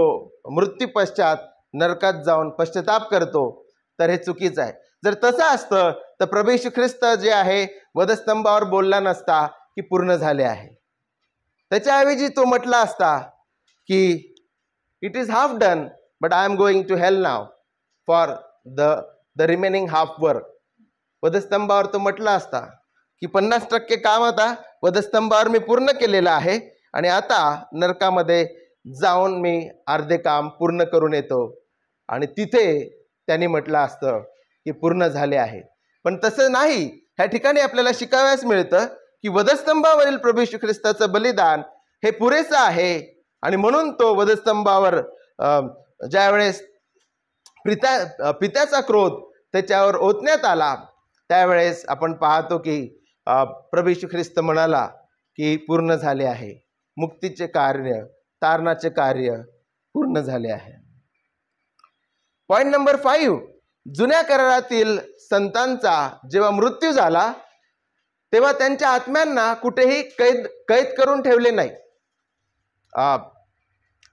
मृत्यू पश्चात नरकात जाऊन पश्चाताप करतो, तर हे चुकीचं आहे. जर तसं असतं तर प्रभू येशू ख्रिस्त जे आहे वधस्तंभावर बोलला नसता की पूर्ण झाले आहे. त्याच्याऐवजी तो म्हटला असता की it is half done but I am going to hell now for the remaining half work. वधस्तंभावर तो म्हटला असता की 50% काम आता वधस्तंभावर मी पूर्ण केलेलं आहे आणि आता नरकामध्ये जाऊन मी अर्धे काम पूर्ण करून येतो, आणि तिथे त्यांनी म्हटलं असतं की पूर्ण झाले आहे. पण तसं नाही. ह्या ठिकाणी आपल्याला शिकावयास मिळतं की वधस्तंभावरील प्रभू येशू ख्रिस्ताचं बलिदान हे पुरेसं आहे आणि म्हणून तो वधस्तंभावर ज्यावेळेस पित्याचा क्रोध त्याच्यावर ओतण्यात आला त्यावेळेस आपण पाहतो की प्रभू येशू ख्रिस्त म्हणाला की पूर्ण झाले आहे, मुक्तीचे कार्य, तारणाचे कार्य पूर्ण झाले आहे. पॉईंट नंबर 5, जुन्या करारातील संतांचा जेव्हा मृत्यू झाला तेव्हा त्यांच्या आत्म्यांना कुठेही कैद करून ठेवले नाही.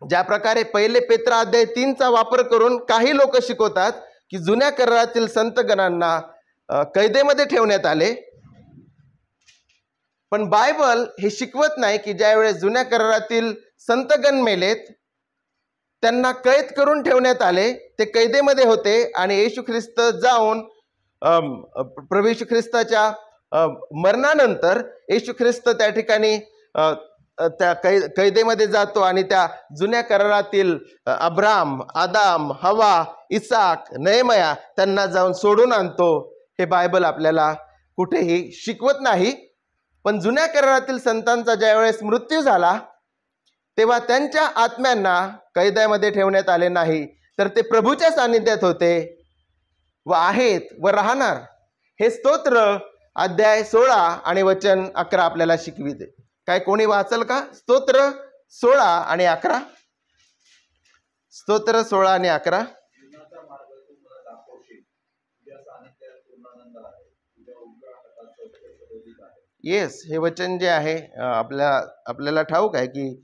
ज्या प्रकारे पहिले पेत्र अध्याय 3चा वापर करून काही लोक शिकवतात की जुन्या करारातील संतगणांना कैदेमध्ये ठेवण्यात आले. पण बायबल हे शिकवत नाही की ज्यावेळेस जुन्या करारातील संतगण मेलेत, त्यांना कैद करून ठेवण्यात आले, ते कैदेमध्ये होते आणि येशू ख्रिस्त जाऊन प्रभू येशू ख्रिस्ताच्या मरणानंतर येशू ख्रिस्त त्या ठिकाणी त्या कैदेमध्ये जातो आणि त्या जुन्या करारातील अब्राम, आदाम, हवा, इसाक, नेहमया त्यांना जाऊन सोडून आणतो. हे बायबल आपल्याला कुठेही शिकवत नाही. पण जुन्या करारातील संतांचा ज्यावेळेस मृत्यू झाला तेव्हा त्यांच्या आत्म्यांना कैद्यामध्ये ठेवण्यात आले नाही, तर ते प्रभूच्या सानिध्यात होते व आहेत व राहणार. हे स्तोत्र अध्याय 16 आणि वचन 11 आपल्याला शिकविते. काय कोणी वाचल का? स्तोत्र 16 आणि 11. स्तोत्र 16 आणि 11. येस, हे वचन जे आहे आपल्याला ठाऊक आहे की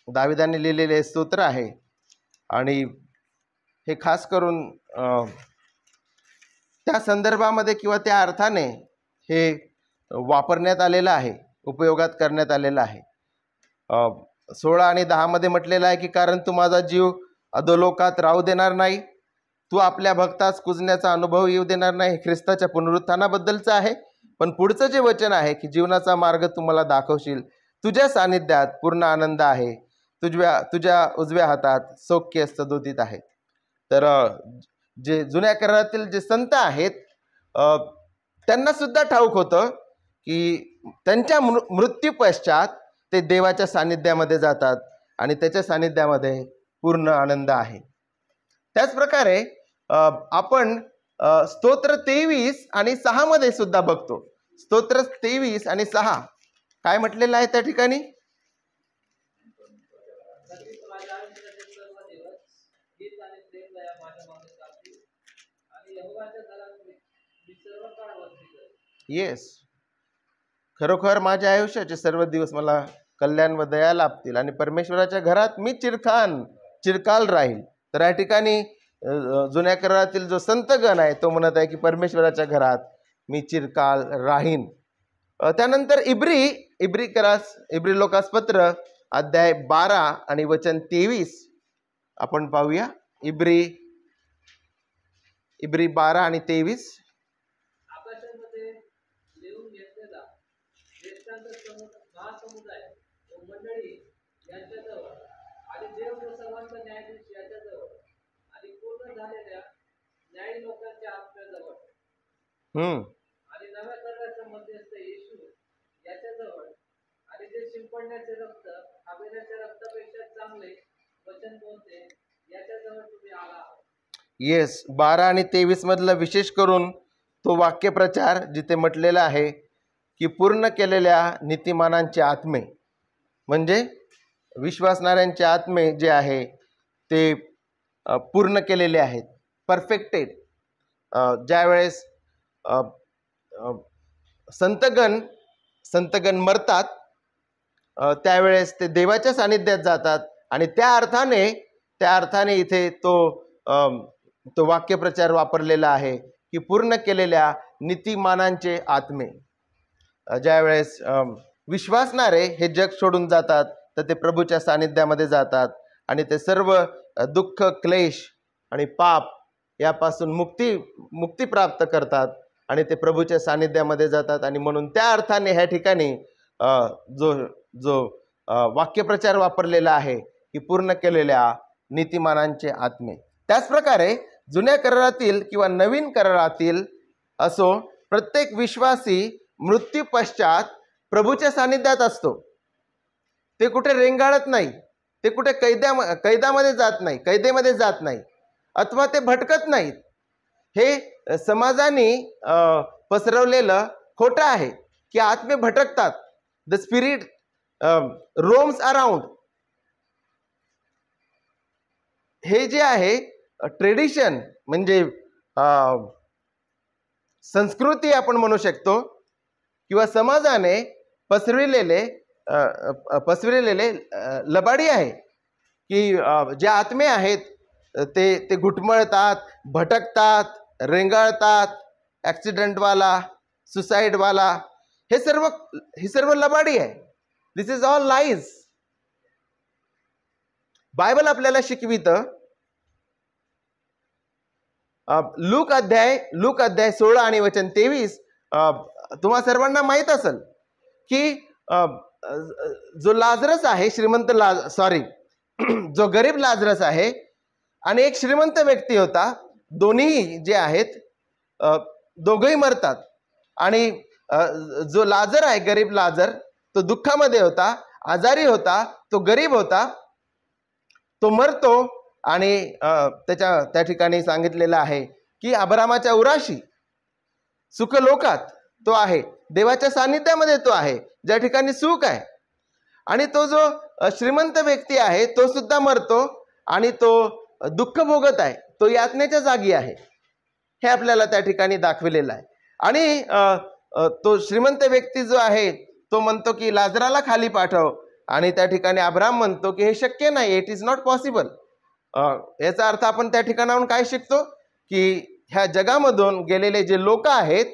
दाविदाने लिहिलेले स्तोत्र आहे आणि हे खास करून त्या संदर्भामध्ये किंवा त्या अर्थाने हे वापरण्यात आलेलं आहे, उपयोगात करण्यात आलेलं आहे. 16 आणि 10 मध्ये म्हटलेलं आहे की कारण तू माझा जीव अधोलोकात राहू देणार नाही, तू आपल्या भक्तास कुजण्याचा अनुभव येऊ देणार नाही. ख्रिस्ताच्या पुनरुत्थानाबद्दलचं आहे. पण पुढचं जे वचन आहे की जीवनाचा मार्ग तू मला दाखवशील, तुझ्या सानिध्यात पूर्ण आनंद आहे, तुझ्या उजव्या हातात सौख्य सदोदित आहे. तर जे जुन्या करारातील जे संत आहेत त्यांना सुद्धा ठाऊक होतं की त्यांच्या मृत्यू पश्चात ते देवाच्या सानिध्यामध्ये जातात आणि त्याच्या सानिध्यामध्ये पूर्ण आनंद आहे. त्याचप्रकारे आपण स्तोत्र 23 आणि 6 मध्ये सुद्धा बघतो. स्तोत्र 23 आणि 6 काय म्हटलेलं आहे त्या ठिकाणी? येस, खरोखर माझ्या आयुष्याचे सर्व दिवस मला कल्याण व दया लाभतील आणि परमेश्वराच्या घरात मी चिरकाल राहील. तर या ठिकाणी जुन्या करारातील जो संतगण आहे तो म्हणत आहे की परमेश्वराच्या घरात मी चिरकाल राहीन. त्यानंतर इब्री लोकास पत्र अध्याय 12 आणि वचन 23 आपण पाहूया. इब्री 12 आणि 23. आणि नव्या कराराच्या मध्यस्थ येशू याच्याजवळ आणि जे शिंपडण्याचे रक्त हबेल्याच्या रक्तापेक्षा चांगले वचन बोलते याच्याजवळ तुम्ही आला आहात. येस, 12 आणि 23 मधला विशेष करून तो वाक्यप्रचार जिथे म्हटलेला आहे की पूर्ण केलेल्या नीतिमानांचे आत्मे, म्हणजे विश्वासणाऱ्यांचे आत्मे जे आहे ते पूर्ण केलेले आहेत, परफेक्टेड. ज्यावेळेस संतगण मरतात त्यावेळेस ते देवाच्या सानिध्यात जातात आणि त्या अर्थाने इथे तो वाक्यप्रचार वापरलेला आहे की पूर्ण केलेल्या नीतिमानांचे आत्मे. ज्यावेळेस विश्वासणारे हे जग सोडून जातात तर ते प्रभूच्या सानिध्यामध्ये जातात आणि ते सर्व दुःख, क्लेश आणि पाप यापासून मुक्ती प्राप्त करतात आणि ते प्रभूच्या सानिध्यामध्ये जातात. आणि म्हणून त्या अर्थाने ह्या ठिकाणी जो वाक्यप्रचार वापरलेला आहे की पूर्ण केलेल्या नीतिमानांचे आत्मे. त्याचप्रकारे जुन्या करारातील किंवा नवीन करारातील असो, प्रत्येक विश्वासी मृत्यू पश्चात प्रभूच्या सानिध्यात असतो. ते कुठे रेंगाळत नाही, ते कुठे कैदेमध्ये जात नाही अथवा ते भटकत नाहीत. हे समाजाने पसरवलेलं खोटं आहे की आत्मे भटकतात. The spirit roams around. हे जे आहे ट्रेडिशन म्हणजे संस्कृती आपण म्हणू शकतो किंवा समाजाने पसरविलेले लबाडी आहे की जे आत्मे आहेत ते घुटमळतात, भटकतात, रेंगाळतात, ॲक्सिडेंटवाला, सुसाईडवाला, हे सर्व लबाडी आहे. दिस इज ऑल लाईज. बायबल आपल्याला शिकवितं, लूक अध्याय 16 आणि वचन 23, तुम्हा सर्वांना माहीत असेल की जो लाजरस आहे, जो गरीब लाजरस आहे आणि एक श्रीमंत व्यक्ती होता, दोन्ही जे आहेत दोघंही मरतात. आणि जो लाजर आहे, गरीब लाजर, तो दुःखामध्ये होता, आजारी होता, तो गरीब होता, तो मरतो. आणि त्या ठिकाणी सांगितलेलं आहे की अब्रामाच्या उराशी सुखलोकात तो आहे, देवाच्या सानिध्यामध्ये तो आहे, ज्या ठिकाणी सुख आहे. आणि तो जो श्रीमंत व्यक्ती आहे तो सुद्धा मरतो आणि तो दुःख भोगत आहे, तो यातनेच्या जागी आहे. हे आपल्याला त्या ठिकाणी दाखविलेलं आहे. आणि तो श्रीमंत व्यक्ती जो आहे तो म्हणतो की लाजराला खाली पाठव, आणि त्या ठिकाणी अब्राम म्हणतो की हे शक्य नाही, इट इज नॉट पॉसिबल. याचा अर्थ आपण त्या ठिकाणाहून काय शिकतो की ह्या जगामधून गेलेले जे लोक आहेत,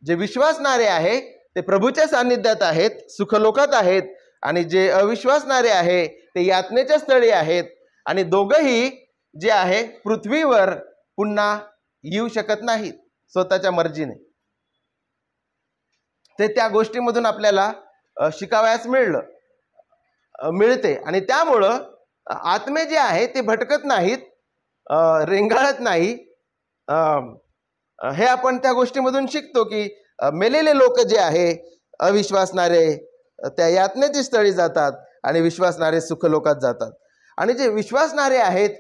जे विश्वासणारे आहे, ते प्रभूच्या सान्निध्यात आहेत, सुखलोकात आहेत, आणि जे अविश्वासणारे आहे ते यातनेच्या स्थळी आहेत. आणि दोघंही जे आहे पृथ्वीवर पुन्हा येऊ शकत नाहीत स्वतःच्या मर्जीने. ते त्या गोष्टीमधून आपल्याला शिकावयास मिळते. आणि त्यामुळं आत्मे जे आहे ते भटकत नाहीत, रेंगाळत नाही. हे आपण त्या गोष्टीमधून शिकतो की मेलेले लोक जे आहे अविश्वासणारे त्या यातनेची स्थळी जातात आणि विश्वासणारे सुखलोकात जातात. आणि जे विश्वासणारे आहेत,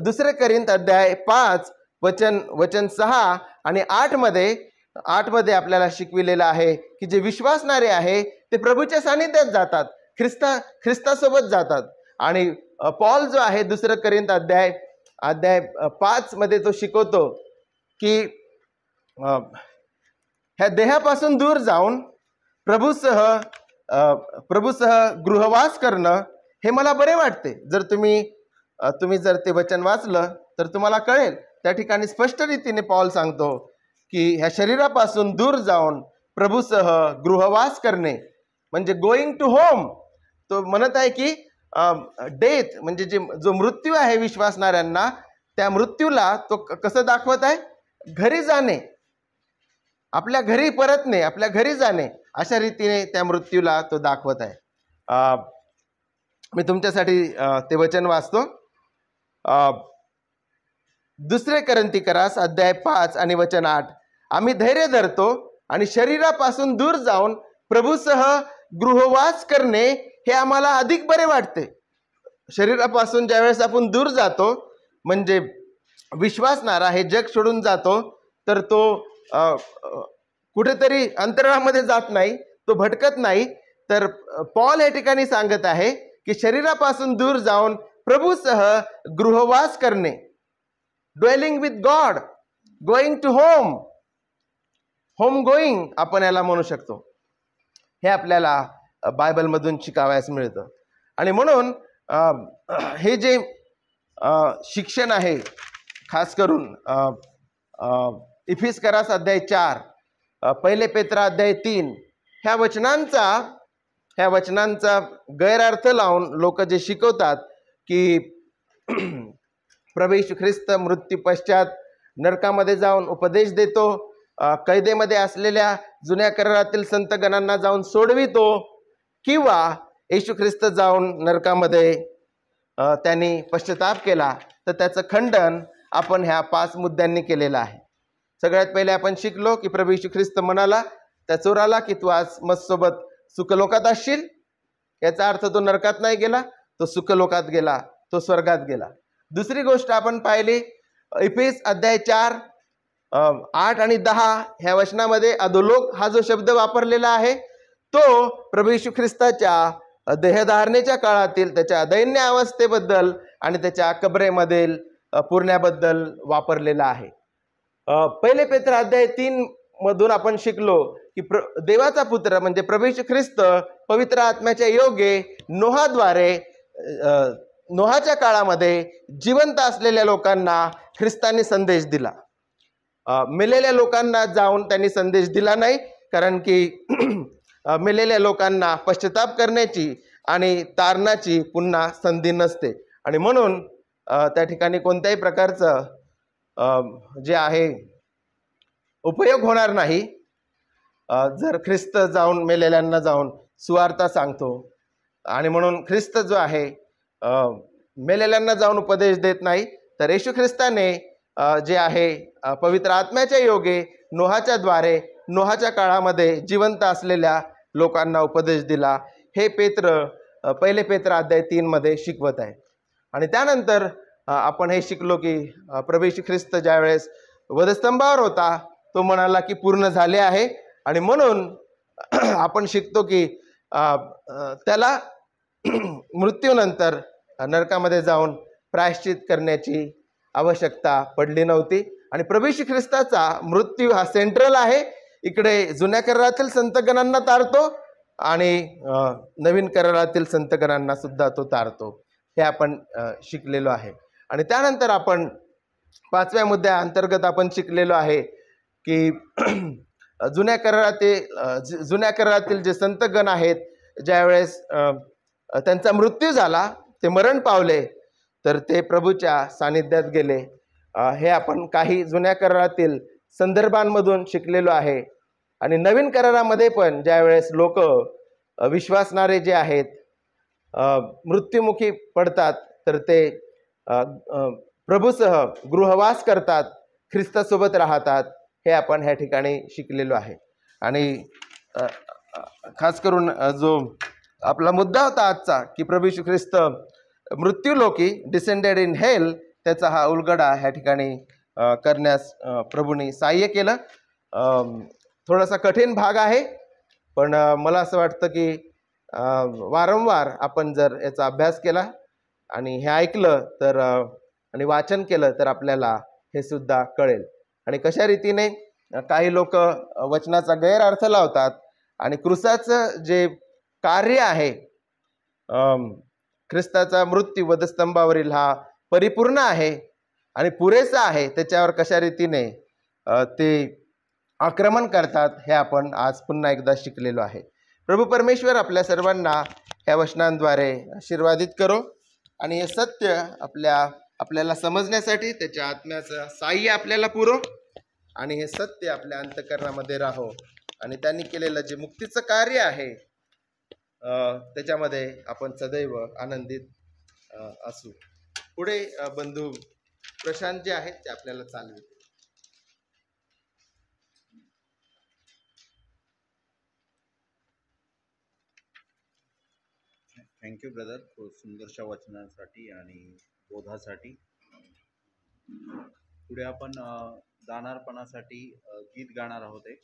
दुसरे करिंथ अध्याय 5 वचन 6 आणि 8 मध्ये आपल्याला शिकविलेलं आहे की जे विश्वासणारे आहे ते प्रभूच्या सानिध्यात जातात, ख्रिस्तासोबत जातात. आणि पॉल जो आहे 2 करिंथ अध्याय 5 मध्ये तो शिकवतो की ह्या देहापासून दूर जाऊन प्रभूसह गृहवास करणं हे मला बरे वाटते. जर तुम्ही जर ते वचन वाचलं तर तुम्हाला कळेल. त्या ठिकाणी स्पष्ट रीतीने पॉल सांगतो की ह्या शरीरापासून दूर जाऊन प्रभूसह गृहवास करणे म्हणजे गोइंग टू होम. तो म्हणत आहे की डेथ म्हणजे जो मृत्यू आहे विश्वासणाऱ्यांना, त्या मृत्यूला तो कसं दाखवत आहे, घरी जाणे, आपल्या घरी परतणे, आपल्या घरी जाणे, अशा रीतीने त्या मृत्यूला तो दाखवत आहे. मी तुमच्यासाठी ते वचन वाचतो. 2 कोरिन्थिकरास अध्याय 5 आणि वचन 8. आम्ही धैर्य धरतो आणि शरीरापासून दूर जाऊन प्रभूसह गृहवास करणे हे आम्हाला अधिक बरे वाटते. शरीरापासून ज्यावेळेस आपण दूर जातो, म्हणजे विश्वासणारा हे जग सोडून जातो, तर तो कुठेतरी अंतराळामध्ये जात नाही, तो भटकत नाही. तर पॉल या ठिकाणी सांगत आहे की शरीरापासून दूर जाऊन प्रभूसह गृहवास करणे, dwelling with God, going to home, home going आपण याला म्हणू शकतो. हे आपल्याला बायबलमधून शिकावयास मिळतं. आणि म्हणून हे जे शिक्षण आहे, खास करून इफिसकरास अध्याय 4, 1 पेत्रा अध्याय 3, ह्या वचनांचा गैरअर्थ लावून लोक जे शिकवतात की प्रभू येशू ख्रिस्त मृत्यू पश्चात नरकामध्ये जाऊन उपदेश देतो, कैदेमध्ये असलेल्या जुन्या करारातील संतगणांना जाऊन सोडवितो, किंवा येशू ख्रिस्त जाऊन नरकामध्ये त्यांनी पश्चाताप केला, तर त्याचं खंडन आपण ह्या 5 मुद्द्यांनी केलेलं आहे. सगळ्यात पहिले आपण शिकलो की प्रभू येशू ख्रिस्त म्हणाला त्या चोराला की तू आज माझ्यासोबत सुखलोकात असशील. याचा अर्थ तो नरकात नाही गेला, तो सुखलोकात गेला, तो स्वर्गात गेला. दुसरी गोष्ट आपण पाहिली, इफिस अध्याय 4, 8 आणि 10 ह्या वचनामध्ये अधोलोक हा जो शब्द वापरलेला आहे तो प्रभू येशू ख्रिस्ताच्या देहधारणेच्या काळातील त्याच्या दैन्य अवस्थेबद्दल आणि त्याच्या कबरेमधील पुरण्याबद्दल वापरलेला आहे. 1 पेत्र अध्याय 3 मधून आपण शिकलो की देवाचा पुत्र म्हणजे प्रभू येशू ख्रिस्त पवित्र आत्म्याच्या योगे नोहाद्वारे नोहाच्या काळामध्ये जिवंत असलेल्या लोकांना ख्रिस्तांनी संदेश दिला. मेलेल्या लोकांना जाऊन त्यांनी संदेश दिला नाही, कारण की मेलेल्या लोकांना पश्चाताप करण्याची आणि तारणाची पुन्हा संधी नसते. आणि म्हणून त्या ठिकाणी कोणत्याही प्रकारचं जे आहे उपयोग होणार नाही जर ख्रिस्त जाऊन मेलेल्यांना जाऊन सुवार्ता सांगतो. आणि म्हणून ख्रिस्त जो आहे मेलेल्यांना जाऊन उपदेश देत नाही, तर येशू ख्रिस्ताने जे आहे पवित्र आत्म्याच्या योगे नोहाच्या नोहाच्या काळामध्ये जिवंत असलेल्या लोकांना उपदेश दिला. हे पहिले पेत्र अध्याय 3 मध्ये शिकवत आहे. आणि त्यानंतर आपण हे शिकलो की प्रभू येशू ख्रिस्त ज्यावेळेस वधस्तंभावर होता तो म्हणाला की पूर्ण झाले आहे. आणि म्हणून आपण शिकतो की त्याला मृत्यूनंतर नरकामध्ये जाऊन प्रायश्चित करण्याची आवश्यकता पडली नव्हती. आणि प्रभू येशू ख्रिस्ताचा मृत्यू हा सेंट्रल आहे. इकडे जुन्या करारातील संतगणांना तारतो आणि नवीन करारातील संतगणांना सुद्धा तो तारतो. हे आपण शिकलेलो आहे. आणि त्यानंतर आपण 5व्या मुद्द्या अंतर्गत आपण शिकलेलो आहे की जुन्या करारातील जे संतगण आहेत, ज्यावेळेस त्यांचा मृत्यू झाला, ते मरण पावले, तर ते प्रभूच्या सानिध्यात गेले. हे आपण काही जुन्या करारातील संदर्भांमधून शिकलेलो आहे. आणि नवीन करारामध्ये पण ज्यावेळेस लोक विश्वासणारे जे आहेत मृत्युमुखी पडतात, तर ते प्रभूसह गृहवास करतात, ख्रिस्तासोबत राहतात. हे आपण ह्या ठिकाणी शिकलेलो आहे. आणि खास करून जो आपला मुद्दा होता आजचा की प्रभू येशू ख्रिस्त मृत्यूलोकी डिसेंडेड इन हेल, त्याचा हा उलगडा ह्या ठिकाणी करण्यास प्रभूने सहाय्य केलं. थोडासा कठीण भाग आहे, पण मला असं वाटतं की वारंवार आपण जर याचा अभ्यास केला आणि हे ऐकलं तर आणि वाचन केलं तर आपल्याला हे सुद्धा कळेल. आणि कशा रीतीने काही लोक वचनाचा गैरअर्थ लावतात आणि क्रूसाचं जे कार्य आहे, ख्रिस्ताचा मृत्यू वधस्तंभावरील हा परिपूर्ण आहे आणि पुरेसा आहे, त्याच्यावर कशा रीतीने ते आक्रमण करतात, हे आपण आज पुन्हा एकदा शिकलेलो आहे. प्रभू परमेश्वर आपल्या सर्वांना ह्या वचनांद्वारे आशीर्वादित करो आणि हे सत्य आपल्याला समजण्यासाठी त्याच्या आत्म्याचं साह्य आपल्याला पुरो आणि हे सत्य आपल्या अंतःकरणामध्ये राहो आणि त्यांनी केलेलं जे मुक्तीचं कार्य आहे त्याच्यामध्ये आपण सदैव आनंदित असू. पुढे बंधू प्रशांत जे आहेत ते आपल्याला चालवितील. थँक्यू ब्रदर, खूप सुंदरशा वचनांसाठी आणि बोधासाठी. पुढे आपण दानार्पणासाठी गीत गाणार आहोत. एक